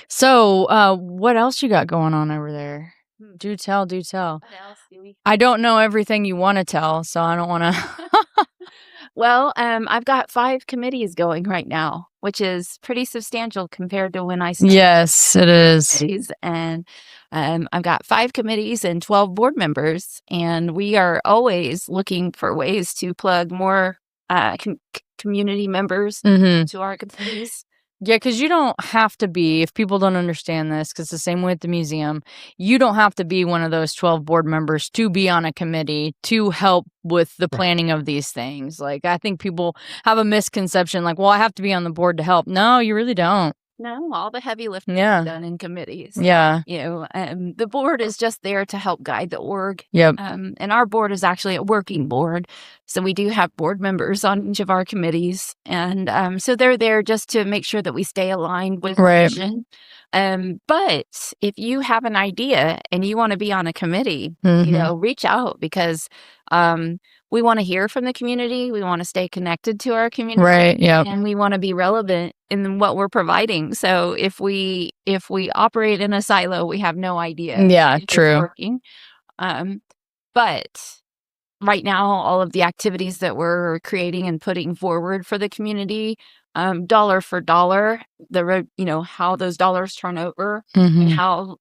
So what else you got going on over there? Do tell. What else do we? I don't know everything you want to tell, so I don't want to. Well, I've got 5 committees going right now, which is pretty substantial compared to when I started. Yes, it is. And I've got 5 committees and 12 board members, and we are always looking for ways to plug more community members to our committees. Yeah, because you don't have to be, if people don't understand this, because it's the same way at the museum, you don't have to be one of those 12 board members to be on a committee to help with the planning of these things. Like, I think people have a misconception, like, well, I have to be on the board to help. No, you really don't. No, all the heavy lifting Yeah. is done in committees. Yeah. The board is just there to help guide the org. Yep. And our board is actually a working board. So we do have board members on each of our committees. And so they're there just to make sure that we stay aligned with the Right. vision. But if you have an idea and you want to be on a committee, Mhm. reach out, because we want to hear from the community. We want to stay connected to our community. Right. Yep. And we want to be relevant in what we're providing. So if we operate in a silo, we have no idea. Yeah, if it's true. working. But right now, all of the activities that we're creating and putting forward for the community, dollar for dollar, how those dollars turn over and Mhm. how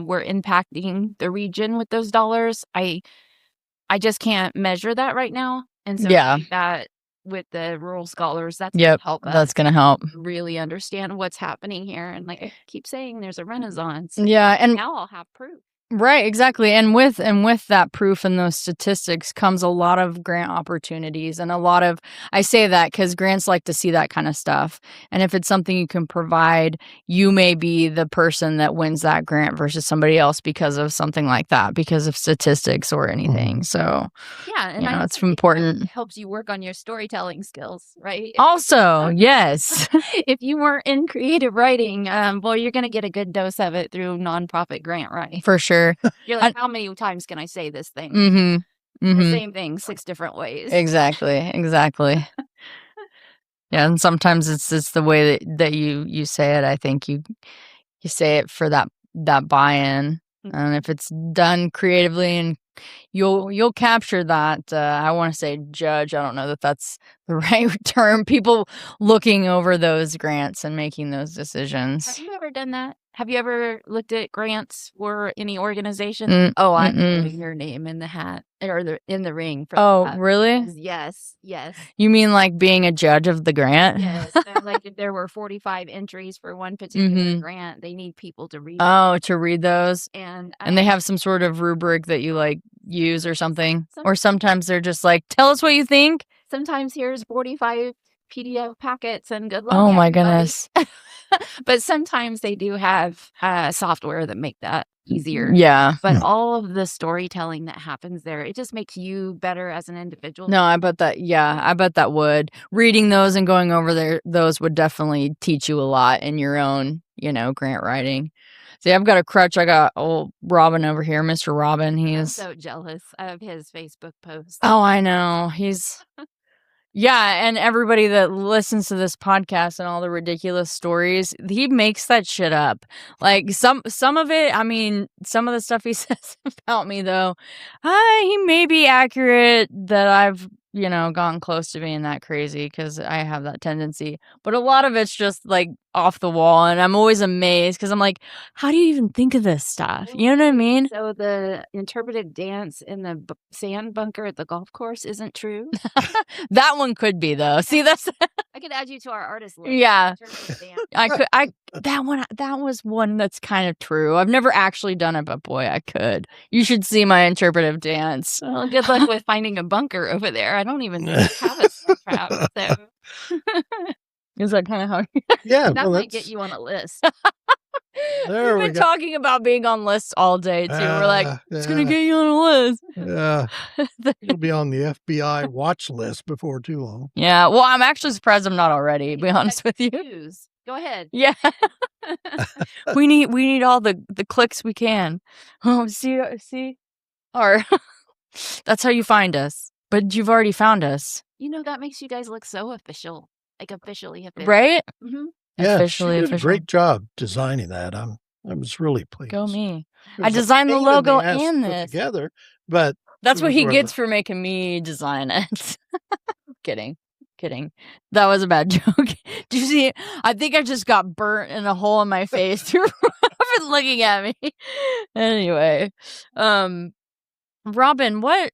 we're impacting the region with those dollars. I just can't measure that right now. And so Yeah. I think that with the rural scholars, that's Yep. gonna help us That's gonna help. really understand what's happening here. And like I keep saying, there's a renaissance. Yeah, and Now I'll have proof. right, exactly. And with that proof and those statistics comes a lot of grant opportunities and a lot of, I say that because grants like to see that kind of stuff. And if it's something you can provide, you may be the person that wins that grant versus somebody else because of something like that, because of statistics or anything. So Yeah, and I it's think that important. helps you work on your storytelling skills, right? Also, yes. If you weren't in creative writing, well, you're going to get a good dose of it through nonprofit grant writing. For sure. You're like, how many times can I say this thing? Mm-hmm. The Mm-hmm. same thing 6 different ways. Exactly. Yeah, and sometimes it's the way that you say it. I think you say it for that buy-in, and if it's done creatively, and you'll capture that. I want to say judge. I don't know that that's the right term. People looking over those grants and making those decisions. Have you ever done that? Have you ever looked at grants for any organization? Oh, I'm putting your name in the hat or in the ring. Oh, really? Yes. You mean like being a judge of the grant? Yes. Like if there were 45 entries for one particular grant, they need people to read. Oh, to read those, and they have some sort of rubric that you like use or something, or sometimes they're just like, tell us what you think. Sometimes here's 45 PDF packets and good luck. Oh my everybody. goodness. But sometimes they do have software that make that easier. Yeah. But all of the storytelling that happens there, it just makes you better as an individual. No, I bet that. Yeah, I bet that would. Reading those and going over those would definitely teach you a lot in your own, grant writing. See, I've got a crutch. I got old Robin over here, Mr. Robin. I'm so jealous of his Facebook posts. Oh, I know. He's. Yeah, and everybody that listens to this podcast and all the ridiculous stories, he makes that shit up. Like some of it, I mean, some of the stuff he says about me though, he may be accurate that I've, gotten close to being that crazy because I have that tendency. But a lot of it's just like off the wall, and I'm always amazed because I'm like, how do you even think of this stuff? You know what I mean? So the interpretive dance in the sand bunker at the golf course isn't true? That one could be though. See, that's I could add you to our artist list. Yeah. That was one that's kind of true. I've never actually done it, but boy, I could. You should see my interpretive dance. Well, good luck with finding a bunker over there. I don't even have a snow trap. So is that kind of how? Yeah, that might get you on a list. There We've been talking about being on lists all day too. We're like, it's gonna get you on a list. Yeah, you'll be on the FBI watch list before too long. Yeah, well, I'm actually surprised I'm not already. To be honest with you. Go ahead. Yeah, we need all the clicks we can. Oh, see, or that's how you find us. But you've already found us. That makes you guys look so official, like officially official, right? Mm-hmm. Yeah, officially she did official. a great job designing that. I was really pleased. Go me! I designed the logo and this together, but that's what he gets for making me design it. Kidding. That was a bad joke. Did you see it? I think I just got burnt in a hole in my face. You're looking at me. Anyway, Robin, what?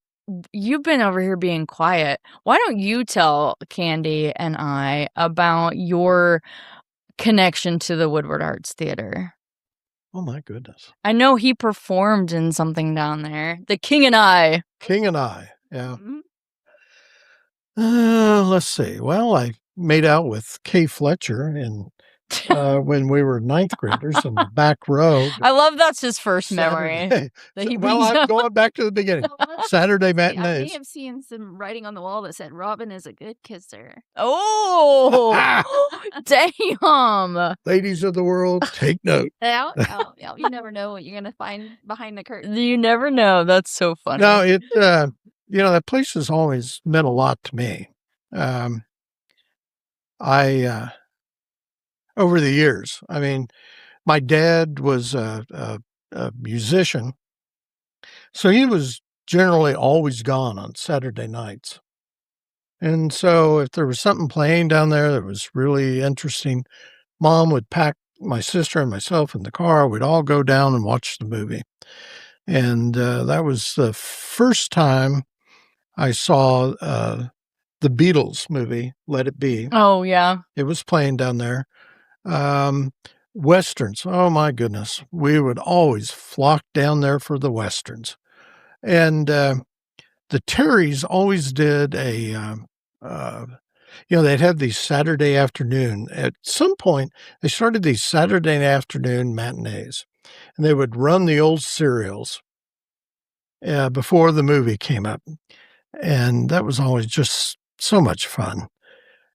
You've been over here being quiet. Why don't you tell Candee and I about your connection to the Woodward Arts Theatre? Oh my goodness! I know he performed in something down there. The King and I. Yeah. Let's see. Well, I made out with Kay Fletcher in when we were ninth graders in the back row. I love that's his first memory. Saturday. That he Well, brings I'm up. going back to the beginning. Saturday I may matinees. have seen some writing on the wall that said Robin is a good kisser. Oh, damn. Ladies of the world, take note. Yeah, you never know what you're gonna find behind the curtain. You never know. That's so funny. No, it that place has always meant a lot to me. I over the years, I mean, my dad was a musician, so he was generally always gone on Saturday nights. And so if there was something playing down there that was really interesting, Mom would pack my sister and myself in the car. We'd all go down and watch the movie. And that was the first time I saw the Beatles movie, Let It Be. Oh, yeah. It was playing down there. Westerns. Oh, my goodness. We would always flock down there for the Westerns. And the Terrys always did they'd have these Saturday afternoon. At some point, they started these Saturday afternoon matinees. And they would run the old serials before the movie came up. And that was always just so much fun.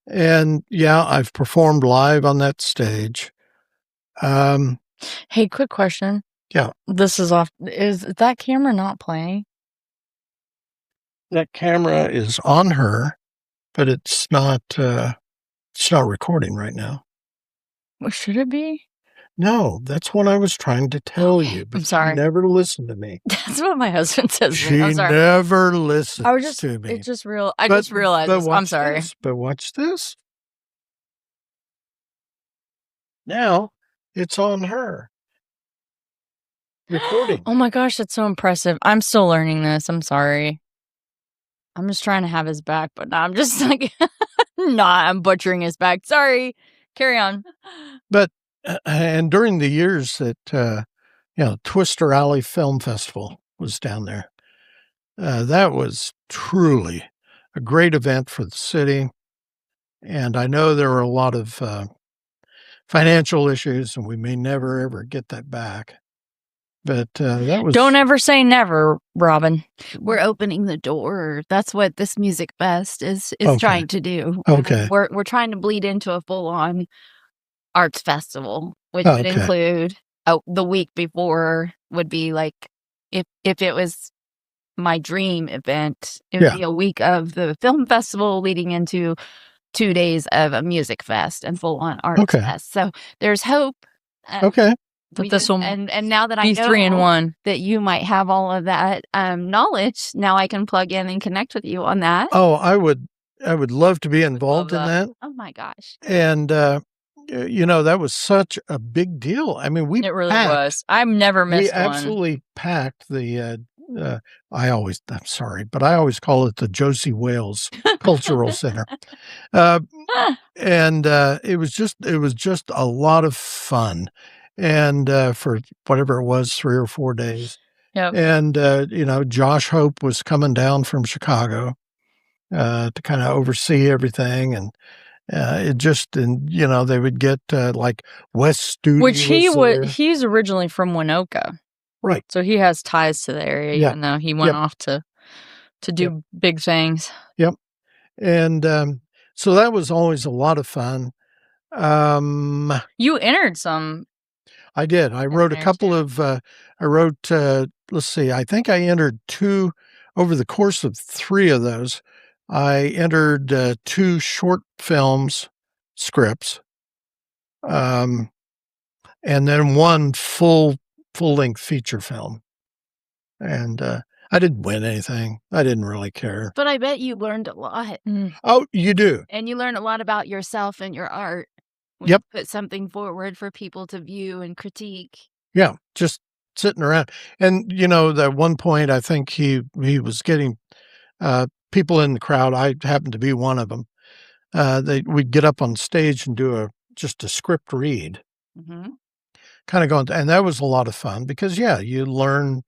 And yeah, I've performed live on that stage. Hey, quick question. Yeah. This is off. Is that camera not playing? That camera is on her, but it's not recording right now. What should it be? No, that's what I was trying to tell you. But I'm sorry. She never listened to me. That's what my husband says. She I'm sorry. never listened I was just, to me. it just real. I just realized. But This. I'm watch sorry. this, but watch this. Now it's on her. Recording. Oh my gosh, that's so impressive. I'm still learning this. I'm sorry. I'm just trying to have his back, but now I'm just like, I'm butchering his back. Sorry. Carry on. But, and during the years that, Twister Alley Film Festival was down there, that was truly a great event for the city. And I know there were a lot of financial issues, and we may never, ever get that back. But that was... Don't ever say never, Robin. We're opening the door. That's what this Music Fest is Okay. trying to do. Okay. We're trying to bleed into a full-on arts festival, which would include the week before would be like, if it was my dream event, it would be a week of the film festival leading into 2 days of a music fest and full-on arts fest. So there's hope. Okay. But this will and now that I be know 3 in 1, that you might have all of that knowledge, now I can plug in and connect with you on that. Oh, I would love to be involved in that. Oh my gosh. And that was such a big deal. I mean, it really was. I've never missed one. We absolutely packed the I'm sorry, but I always call it the Josie Wales Cultural Center. And it was just a lot of fun. And for whatever it was, 3 or 4 days. Yep. And Josh Hope was coming down from Chicago to kind of oversee everything, and they would get like West Studio, which he's originally from Winoka, right? So he has ties to the area, even though he went off to do big things. Yep. And so that was always a lot of fun. You entered some. I did. I wrote a couple of, let's see, I think I entered 2 over the course of 3 of those. I entered 2 short films scripts, and then 1 full-length feature film. And I didn't win anything. I didn't really care. But I bet you learned a lot. Oh, you do. And you learn a lot about yourself and your art. When you put something forward for people to view and critique. Yeah, just sitting around. And, at one point, I think he was getting people in the crowd. I happened to be one of them. We'd get up on stage and do just a script read. Mm-hmm. Kind of going, and that was a lot of fun because, you learn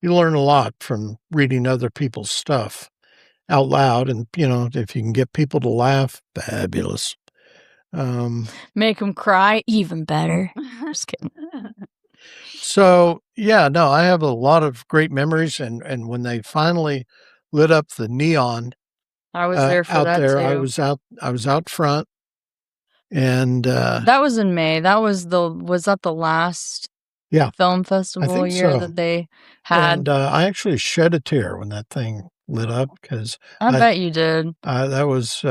a lot from reading other people's stuff out loud. And, if you can get people to laugh, fabulous. Make them cry even better. Just kidding. So, yeah, no, I have a lot of great memories. And when they finally lit up the neon I was there for out that there, too. I was out front. And That was in May. Was that the last film festival year that they had? And I actually shed a tear when that thing lit up because I bet you did. That was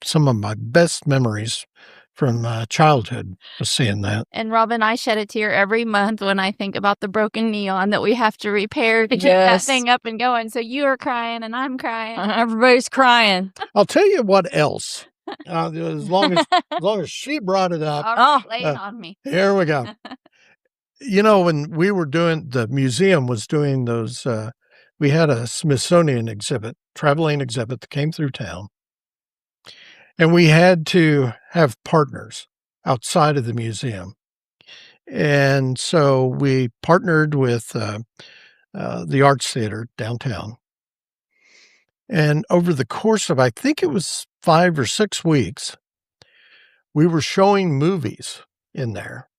some of my best memories from childhood was seeing that. And Robin, I shed a tear every month when I think about the broken neon that we have to repair to get that thing up and going. So you are crying and I'm crying. Everybody's crying. I'll tell you what else. As long as she brought it up. Lay it on me. Here we go. When we were the museum was doing those, we had a Smithsonian traveling exhibit that came through town. And we had to have partners outside of the museum. And so we partnered with the Arts Theatre downtown. And over the course of, I think it was 5 or 6 weeks, we were showing movies in there.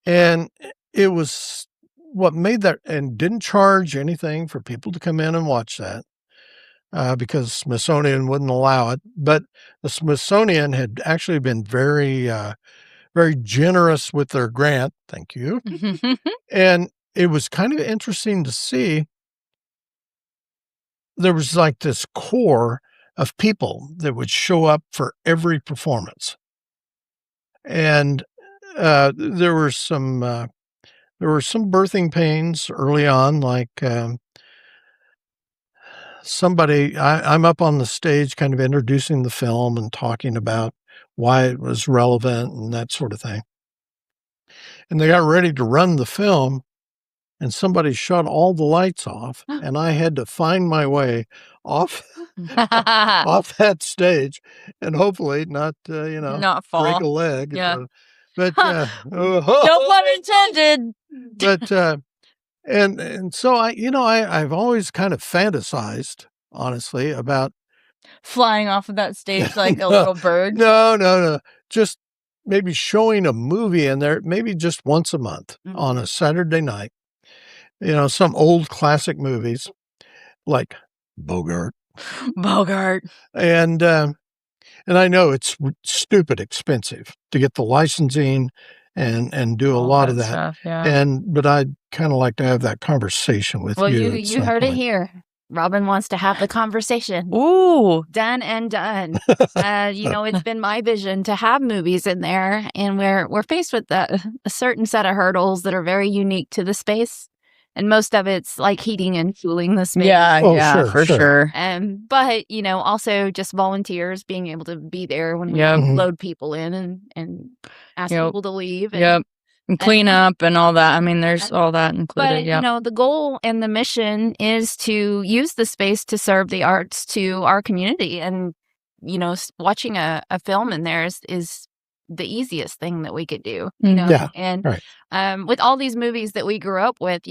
And it was what made that, and didn't charge anything for people to come in and watch that. Because Smithsonian wouldn't allow it. But the Smithsonian had actually been very, very generous with their grant. Thank you. And it was kind of interesting to see. There was like this core of people that would show up for every performance. And there were some birthing pains early on, like I'm up on the stage kind of introducing the film and talking about why it was relevant and that sort of thing. And they got ready to run the film and somebody shut all the lights off and I had to find my way off that stage and hopefully not fall, break a leg. Yeah. But no pun intended. But and so I've always kind of fantasized, honestly, about flying off of that stage like a little bird. No. Just maybe showing a movie in there, maybe just once a month on a Saturday night. Some old classic movies like Bogart. And I know it's stupid expensive to get the licensing and do a lot of that stuff, yeah. But I'd kind of like to have that conversation with you. Well, you heard it here. Robin wants to have the conversation. Ooh, done and done. It's been my vision to have movies in there, and we're faced with a certain set of hurdles that are very unique to the space. And most of it's like heating and cooling the space. Yeah, for sure. But, also just volunteers being able to be there when we load people in and ask people to leave. And clean up and all that. I mean, there's all that included. But, the goal and the mission is to use the space to serve the arts to our community. And, watching a film in there is the easiest thing that we could do, with all these movies that we grew up with,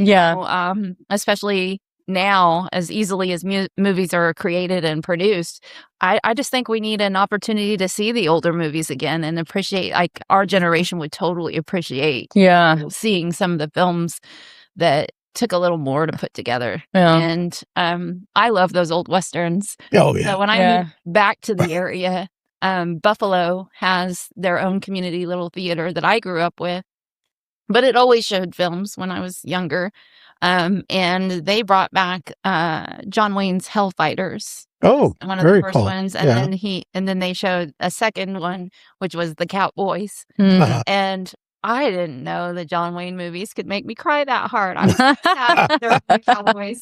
especially now, as easily as movies are created and produced, I just think we need an opportunity to see the older movies again and appreciate, like our generation would totally appreciate seeing some of the films that took a little more to put together. And I love those old Westerns. So when I moved back to the area, Buffalo has their own community little theater that I grew up with, but it always showed films when I was younger. And they brought back John Wayne's Hellfighters. Oh, one of the first ones, and then they showed a second one, which was the Cowboys. And I didn't know that John Wayne movies could make me cry that hard. I was sad the Cowboys.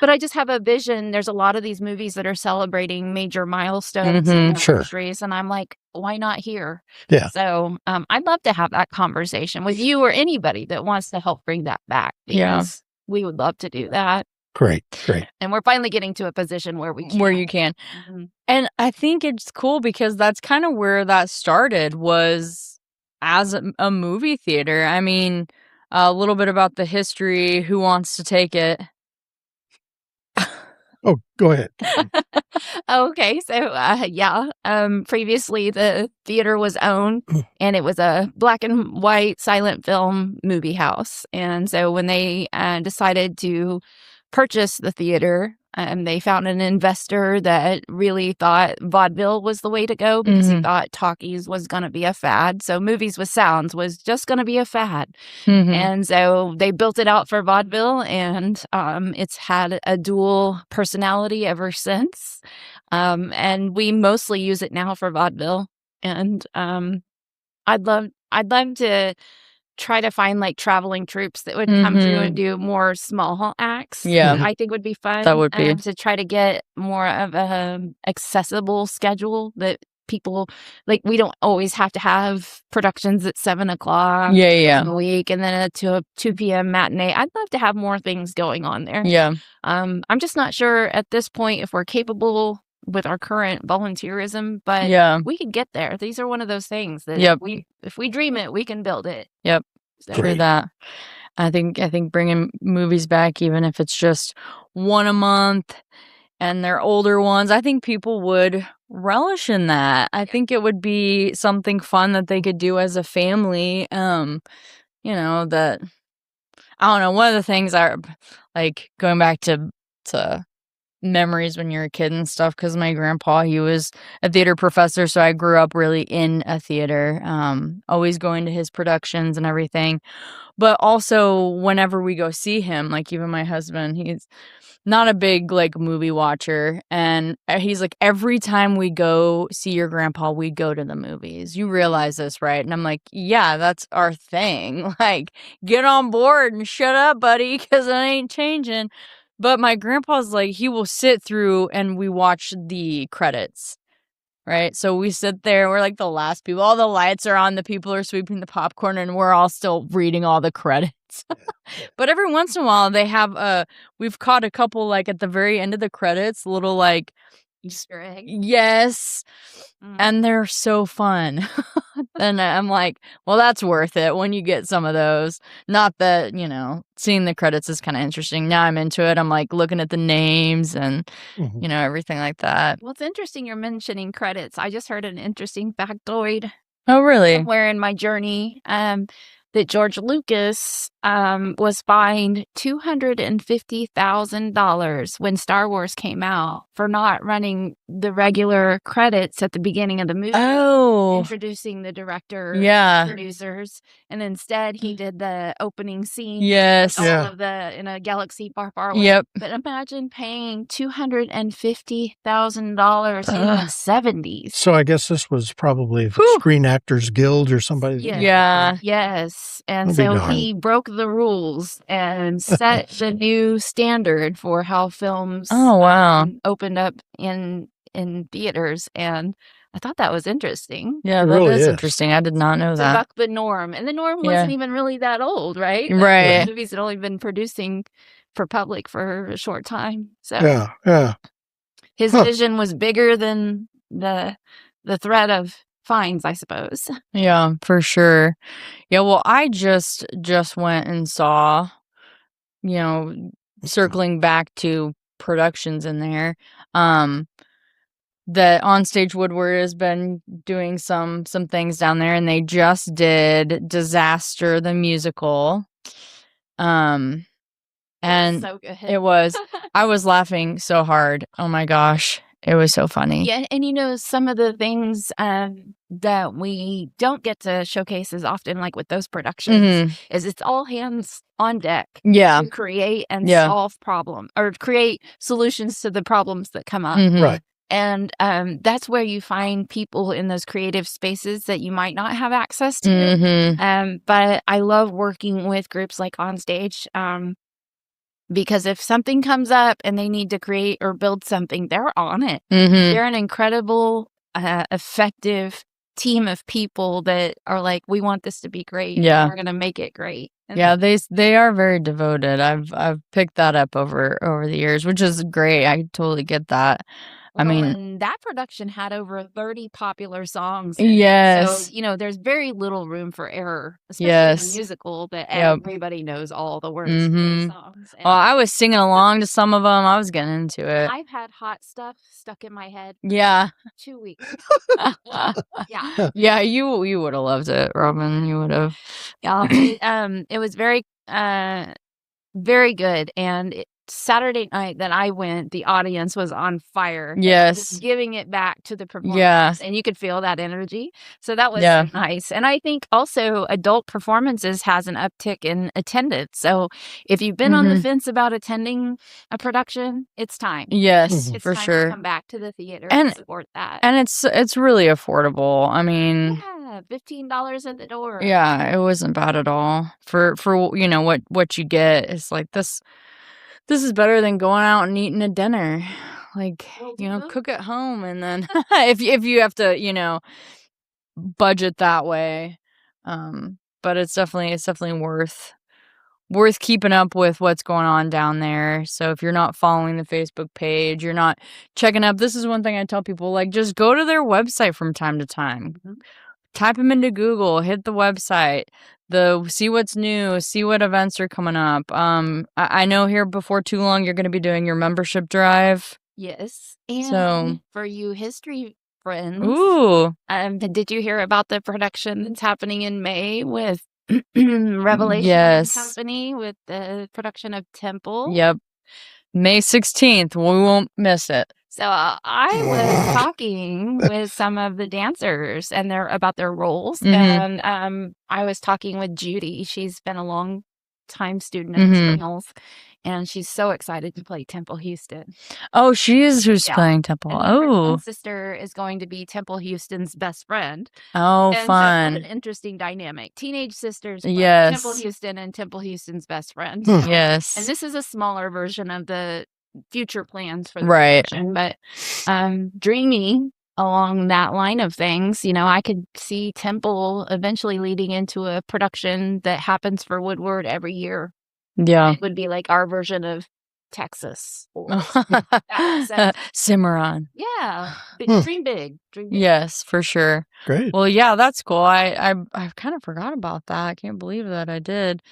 But I just have a vision. There's a lot of these movies that are celebrating major milestones and anniversaries, and I'm like, why not here? Yeah. So I'd love to have that conversation with you or anybody that wants to help bring that back. Because we would love to do that. Great. And we're finally getting to a position where we can. Where you can. And I think it's cool because that's kind of where that started, was as a movie theater. I mean, a little bit about the history. Who wants to take it? Oh, go ahead. Okay, so previously the theater was owned, and it was a black and white silent film movie house. And so when they decided to purchase the theater, they found an investor that really thought vaudeville was the way to go because he thought talkies was going to be a fad. So movies with sounds was just going to be a fad. And so they built it out for vaudeville, and it's had a dual personality ever since. And we mostly use it now for vaudeville. And I'd love to try to find like traveling troops that would come through and do more small acts. Yeah. I think would be fun. That would be. To try to get more of a accessible schedule that people like. We don't always have to have productions at 7:00 a week and then to a 2 p.m. matinee. I'd love to have more things going on there. Yeah. I'm just not sure at this point if we're capable with our current volunteerism, but we could get there. These are one of those things that if we dream it, we can build it. Yep. So. True that. I think bringing movies back, even if it's just one a month and they're older ones, I think people would relish in that. I think it would be something fun that they could do as a family. That I don't know. One of the things I like going back to memories when you're a kid and stuff, because my grandpa, he was a theater professor, so I grew up really in a theater, always going to his productions and everything. But also whenever we go see him, like even my husband, he's not a big like movie watcher, and he's like, every time we go see your grandpa, we go to the movies. You realize this, right? And I'm like, yeah, that's our thing. Like, get on board and shut up, buddy, because it ain't changing. But my grandpa's like, he will sit through and we watch the credits, right? So we sit there, we're like the last people. All the lights are on, the people are sweeping the popcorn, and we're all still reading all the credits. But every once in a while, they have we've caught a couple, like at the very end of the credits, little like Easter egg. Yes. And they're so fun. And I'm like, well, that's worth it when you get some of those. Not that, seeing the credits is kind of interesting. Now I'm into it. I'm like looking at the names and, everything like that. Well, it's interesting you're mentioning credits. I just heard an interesting factoid. Oh, really? Somewhere in my journey, that George Lucas was fined $250,000 when Star Wars came out for not running the regular credits at the beginning of the movie. Oh. Introducing the director, producers, and instead he did the opening scene. Yes. All of the in a galaxy far, far away. Yep. But imagine paying $250,000 in the 70s. So I guess this was probably Screen Actors Guild or somebody. Yeah. Yes. And so he broke the rules and set the new standard for how films opened up in theaters. And I thought that was interesting. Yeah, that really is interesting. I did not know that. To buck the norm. And the norm wasn't even really that old, right? Right. The movies had only been producing for public for a short time. So his vision was bigger than the threat of fines, I suppose. Yeah, for sure. Yeah, well, I just went and saw, circling back to productions in there, that Onstage Woodward has been doing some things down there, and they just did Disaster the musical. And so good. It was I was laughing so hard. Oh my gosh. It was so funny. Yeah, and some of the things that we don't get to showcase as often, like with those productions, is it's all hands on deck. Yeah. To create and solve problems or create solutions to the problems that come up. Right. And that's where you find people in those creative spaces that you might not have access to. But I love working with groups like Onstage. Because if something comes up and they need to create or build something, they're on it. They're an incredible, effective team of people that are like, we want this to be great. Yeah. We're going to make it great. And yeah, they are very devoted. I've picked that up over the years, which is great. I totally get that. I mean, and that production had over 30 popular songs. yes. So, there's very little room for error, especially in Yes. a musical that Yep. everybody knows all the words to those songs. Well, I was singing along to some of them. I was getting into it. I've had hot stuff stuck in my head Yeah. 2 weeks. Yeah. Yeah, you would have loved it, Robin. You would have. Yeah. It was very very good. And Saturday night that I went, the audience was on fire. Yes. Just giving it back to the performers. Yeah. And you could feel that energy. So that was so nice. And I think also adult performances has an uptick in attendance. So if you've been on the fence about attending a production, it's time. Yes, It's for time sure. to come back to the theater and support that. And it's really affordable. I mean, yeah, $15 at the door. Yeah, it wasn't bad at all. For what you get is like this is better than going out and eating a dinner. Like, cook at home, and then if you have to, budget that way. But it's definitely worth keeping up with what's going on down there. So if you're not following the Facebook page, you're not checking up. This is one thing I tell people, like, just go to their website from time to time. Type them into Google, hit the website, see what's new, see what events are coming up. I know here before too long you're going to be doing your membership drive. Yes. And So, for you history friends, ooh, did you hear about the production that's happening in May with Revelation yes. Company with the production of Temple? Yep. May 16th. We won't miss it. So I was talking with some of the dancers and about their roles, and I was talking with Judy. She's been a long time student of Centennials, and she's so excited to play Temple Houston. Oh, she is who's playing Temple. And her sister is going to be Temple Houston's best friend. Oh, and fun! So an interesting dynamic. Teenage sisters, Temple Houston and Temple Houston's best friend. Yes, and this is a smaller version of the future plans for the production, but dreaming along that line of things, I could see Temple eventually leading into a production that happens for Woodward every year. Yeah, it would be like our version of Texas or Cimarron. Yeah, dream big. Yes, for sure. Great. Well, yeah, that's cool. I kind of forgot about that. I can't believe that I did.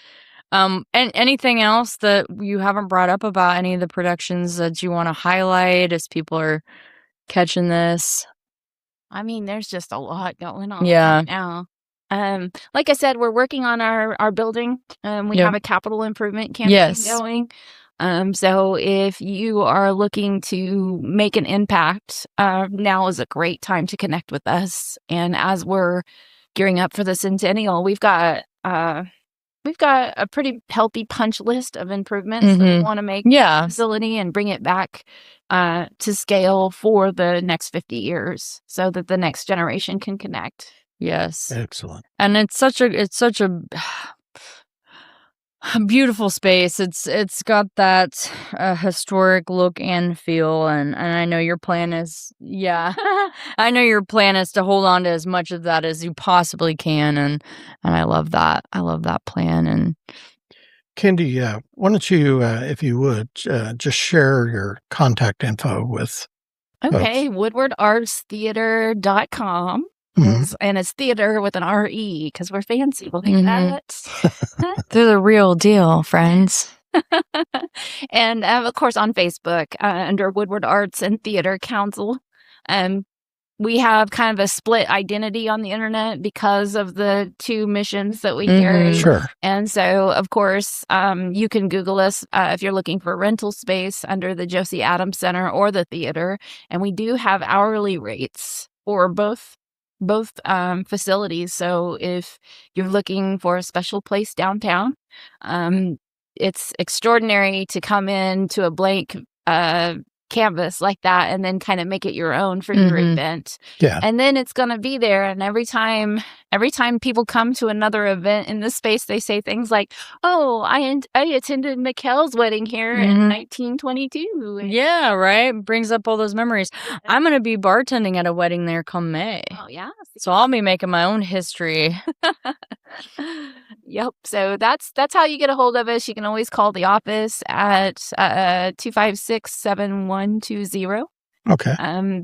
And anything else that you haven't brought up about any of the productions that you want to highlight as people are catching this? I mean, there's just a lot going on right now. Like I said, we're working on our building. We have a capital improvement campaign going. So if you are looking to make an impact, now is a great time to connect with us. And as we're gearing up for the centennial, we've got a pretty healthy punch list of improvements that we want to make to the facility and bring it back to scale for the next 50 years so that the next generation can connect. Yes. Excellent. And it's such a beautiful space. It's got that historic look and feel, and I know your plan is I know your plan is to hold on to as much of that as you possibly can, and I love that. I love that plan. And Candee, why don't you, if you would, just share your contact info with Okay, WoodwardArtsTheatre.com. And it's theater with an R-E because we're fancy like that. They're the real deal, friends. And of course on Facebook under Woodward Arts and Theatre Council. We have kind of a split identity on the internet because of the two missions that we carry. Sure. And so, of course, you can Google us if you're looking for rental space under the Josie Adams Center or the theater. And we do have hourly rates for both facilities. So if you're looking for a special place downtown, it's extraordinary to come in to a blank canvas like that and then kind of make it your own for your event. Yeah. And then it's going to be there. And every time people come to another event in this space, they say things like, oh, I attended Mikel's wedding here in 1922. Yeah, right. Brings up all those memories. I'm going to be bartending at a wedding there come May. Oh, yeah. So I'll be making my own history. Yep. So that's how you get a hold of us. You can always call the office at 256-7120. Okay.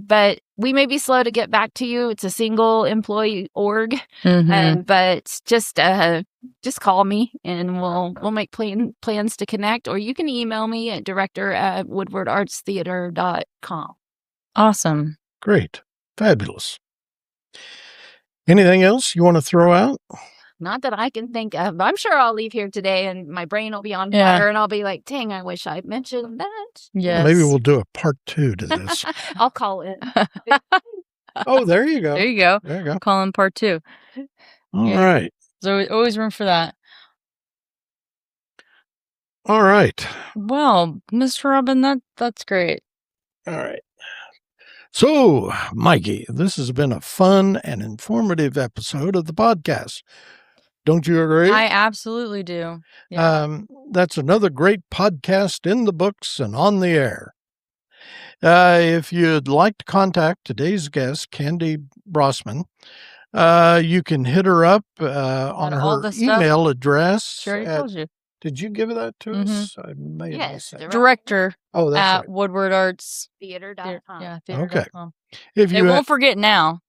But we may be slow to get back to you. It's a single employee org. But just call me and we'll make plans to connect, or you can email me at director@woodwardartstheater.com. Awesome. Great. Fabulous. Anything else you want to throw out? Not that I can think of. I'm sure I'll leave here today and my brain will be on fire and I'll be like, dang, I wish I mentioned that. Yes. Maybe we'll do a part 2 to this. I'll call it. Oh, there you go. There you go. There you go. Call in part 2. All right. There's always room for that. All right. Well, Mr. Robin, that's great. All right. So, Mikey, this has been a fun and informative episode of the podcast. Don't you agree? I absolutely do. Yeah. That's another great podcast in the books and on the air. If you'd like to contact today's guest, Candee Brossman, you can hit her up on her email address. She already told you. Did you give that to us? I may have missed that. Director that's at right. Woodward Arts Theater.com. Yeah, theater.com. Okay. They won't forget now.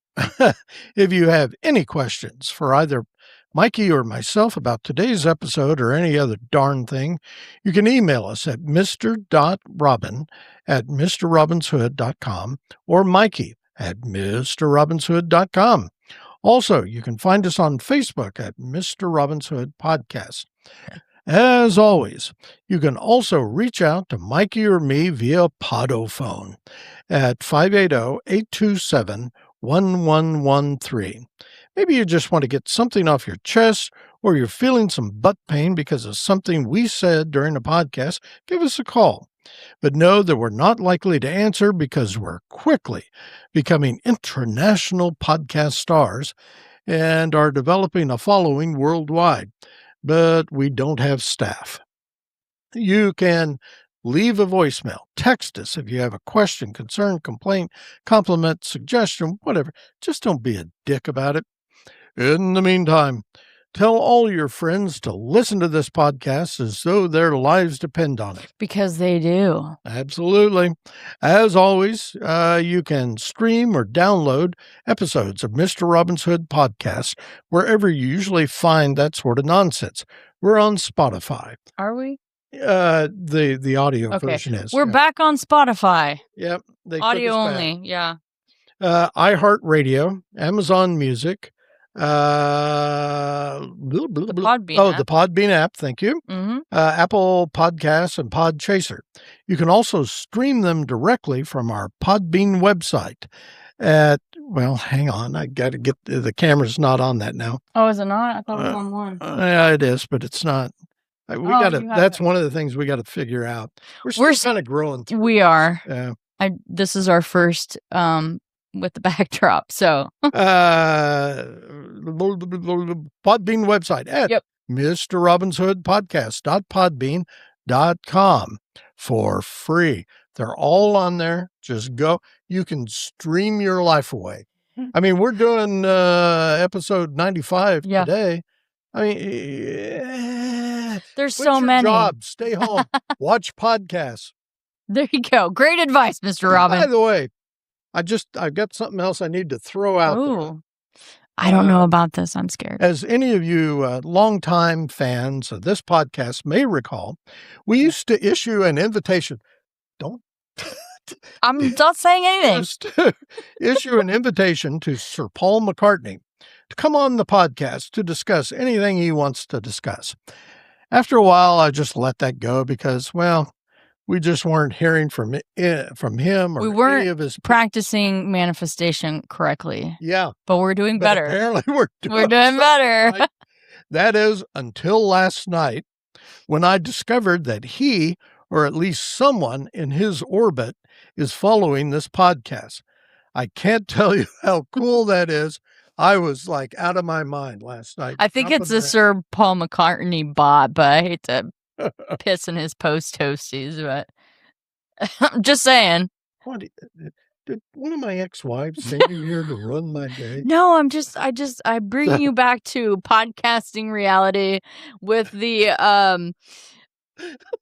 If you have any questions for either Mikey or myself about today's episode or any other darn thing, you can email us at mr.robin@mrrobinshood.com or Mikey@mrrobinshood.com. Also, you can find us on Facebook at Mr. Robin's Hood Podcast. As always, you can also reach out to Mikey or me via Podophone at 580-827-1113. Maybe you just want to get something off your chest, or you're feeling some butt pain because of something we said during the podcast. Give us a call. But know that we're not likely to answer because we're quickly becoming international podcast stars and are developing a following worldwide. But we don't have staff. You can leave a voicemail, text us if you have a question, concern, complaint, compliment, suggestion, whatever. Just don't be a dick about it. In the meantime, tell all your friends to listen to this podcast as though their lives depend on it. Because they do. Absolutely. As always, you can stream or download episodes of Mr. Robin's Hood Podcast wherever you usually find that sort of nonsense. We're on Spotify. Are we? The audio version is. We're back on Spotify. Yep. Audio only. Yeah. iHeartRadio, Amazon Music, the Podbean app. the Podbean app. Thank you. Apple Podcasts and Podchaser. You can also stream them directly from our Podbean website hang on. I got to get the camera's not on that now. Oh, is it not? I thought it was on one. Yeah, it is, but it's not. That's one of the things we got to figure out. We're kind of growing through. We are. Yeah. This is our first with the backdrop. So Podbean website at mrrobinshoodpodcast.podbean.com for free. They're all on there. Just go. You can stream your life away. I mean, we're doing episode 95 today. I mean, there's so many. Job. Stay home. Watch podcasts. There you go. Great advice, Mr. Robin. By the way, I've got something else I need to throw out there. I don't know about this. I'm scared. As any of you longtime fans of this podcast may recall, we used to issue an invitation. I'm not saying anything. Just issue an invitation to Sir Paul McCartney to come on the podcast to discuss anything he wants to discuss. After a while, I just let that go because, we just weren't hearing from him or we weren't any of his practicing manifestation correctly. Yeah. But we're doing better. Apparently we're doing better. Right. That is until last night when I discovered that he, or at least someone in his orbit, is following this podcast. I can't tell you how cool that is. I was like out of my mind last night. I think it's a Sir Paul McCartney bot, but I hate to piss in his post toasties, but I'm just saying. What did one of my ex-wives send you here to run my day? No, I bring you back to podcasting reality with the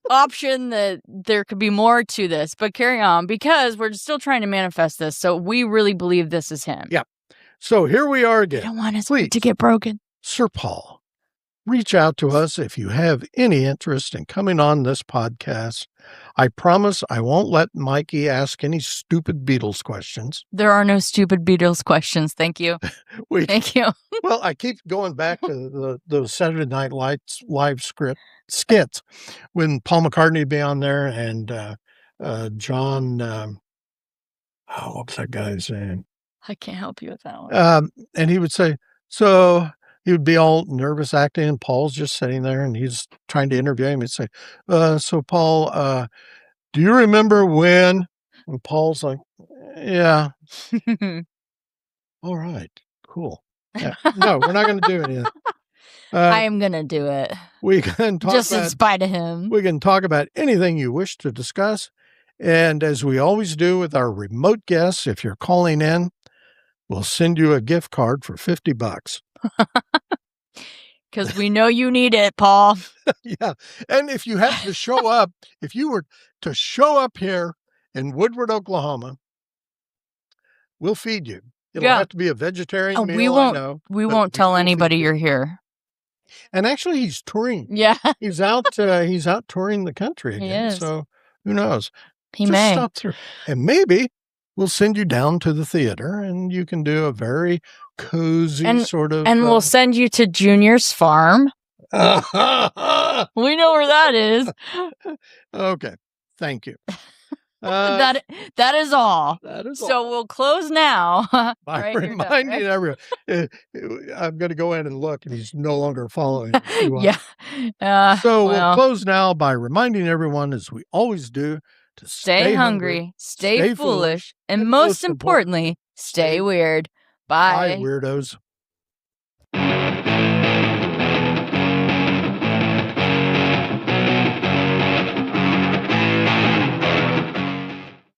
option that there could be more to this, but carry on because we're still trying to manifest this. So we really believe this is him. Yeah. So here we are I again. don't want his Please. heart to get broken. Sir Paul, reach out to us if you have any interest in coming on this podcast. I promise I won't let Mikey ask any stupid Beatles questions. There are no stupid Beatles questions. Thank you. Thank you. Well, I keep going back to those Saturday Night Live skits when Paul McCartney would be on there and John, what was that guy's name? I can't help you with that one. And he would say, so he would be all nervous acting, and Paul's just sitting there, and he's trying to interview him. He'd say, so Paul, do you remember when? And Paul's like, yeah. All right, cool. Yeah. No, we're not going to do anything. I am going to do it. We can talk just in spite of him. We can talk about anything you wish to discuss. And as we always do with our remote guests, if you're calling in, we'll send you a gift card for $50. Because we know you need it, Paul. Yeah. And if you happen to show up, if you were to show up here in Woodward, Oklahoma, we'll feed you. It'll have to be a vegetarian meal. We won't tell anybody you're here. And actually, he's touring. Yeah. He's out touring the country again. He is. So who knows? He may stop through. And maybe we'll send you down to the theater and you can do a very cozy sort of. And we'll send you to Junior's farm. We know where that is. Okay. Thank you. That is all. That is all. So we'll close now. By reminding everyone, I'm going to go in and look, and he's no longer following. Yeah. We'll close now by reminding everyone, as we always do, to stay hungry, stay foolish, and most importantly, stay weird. Bye. Bye, weirdos.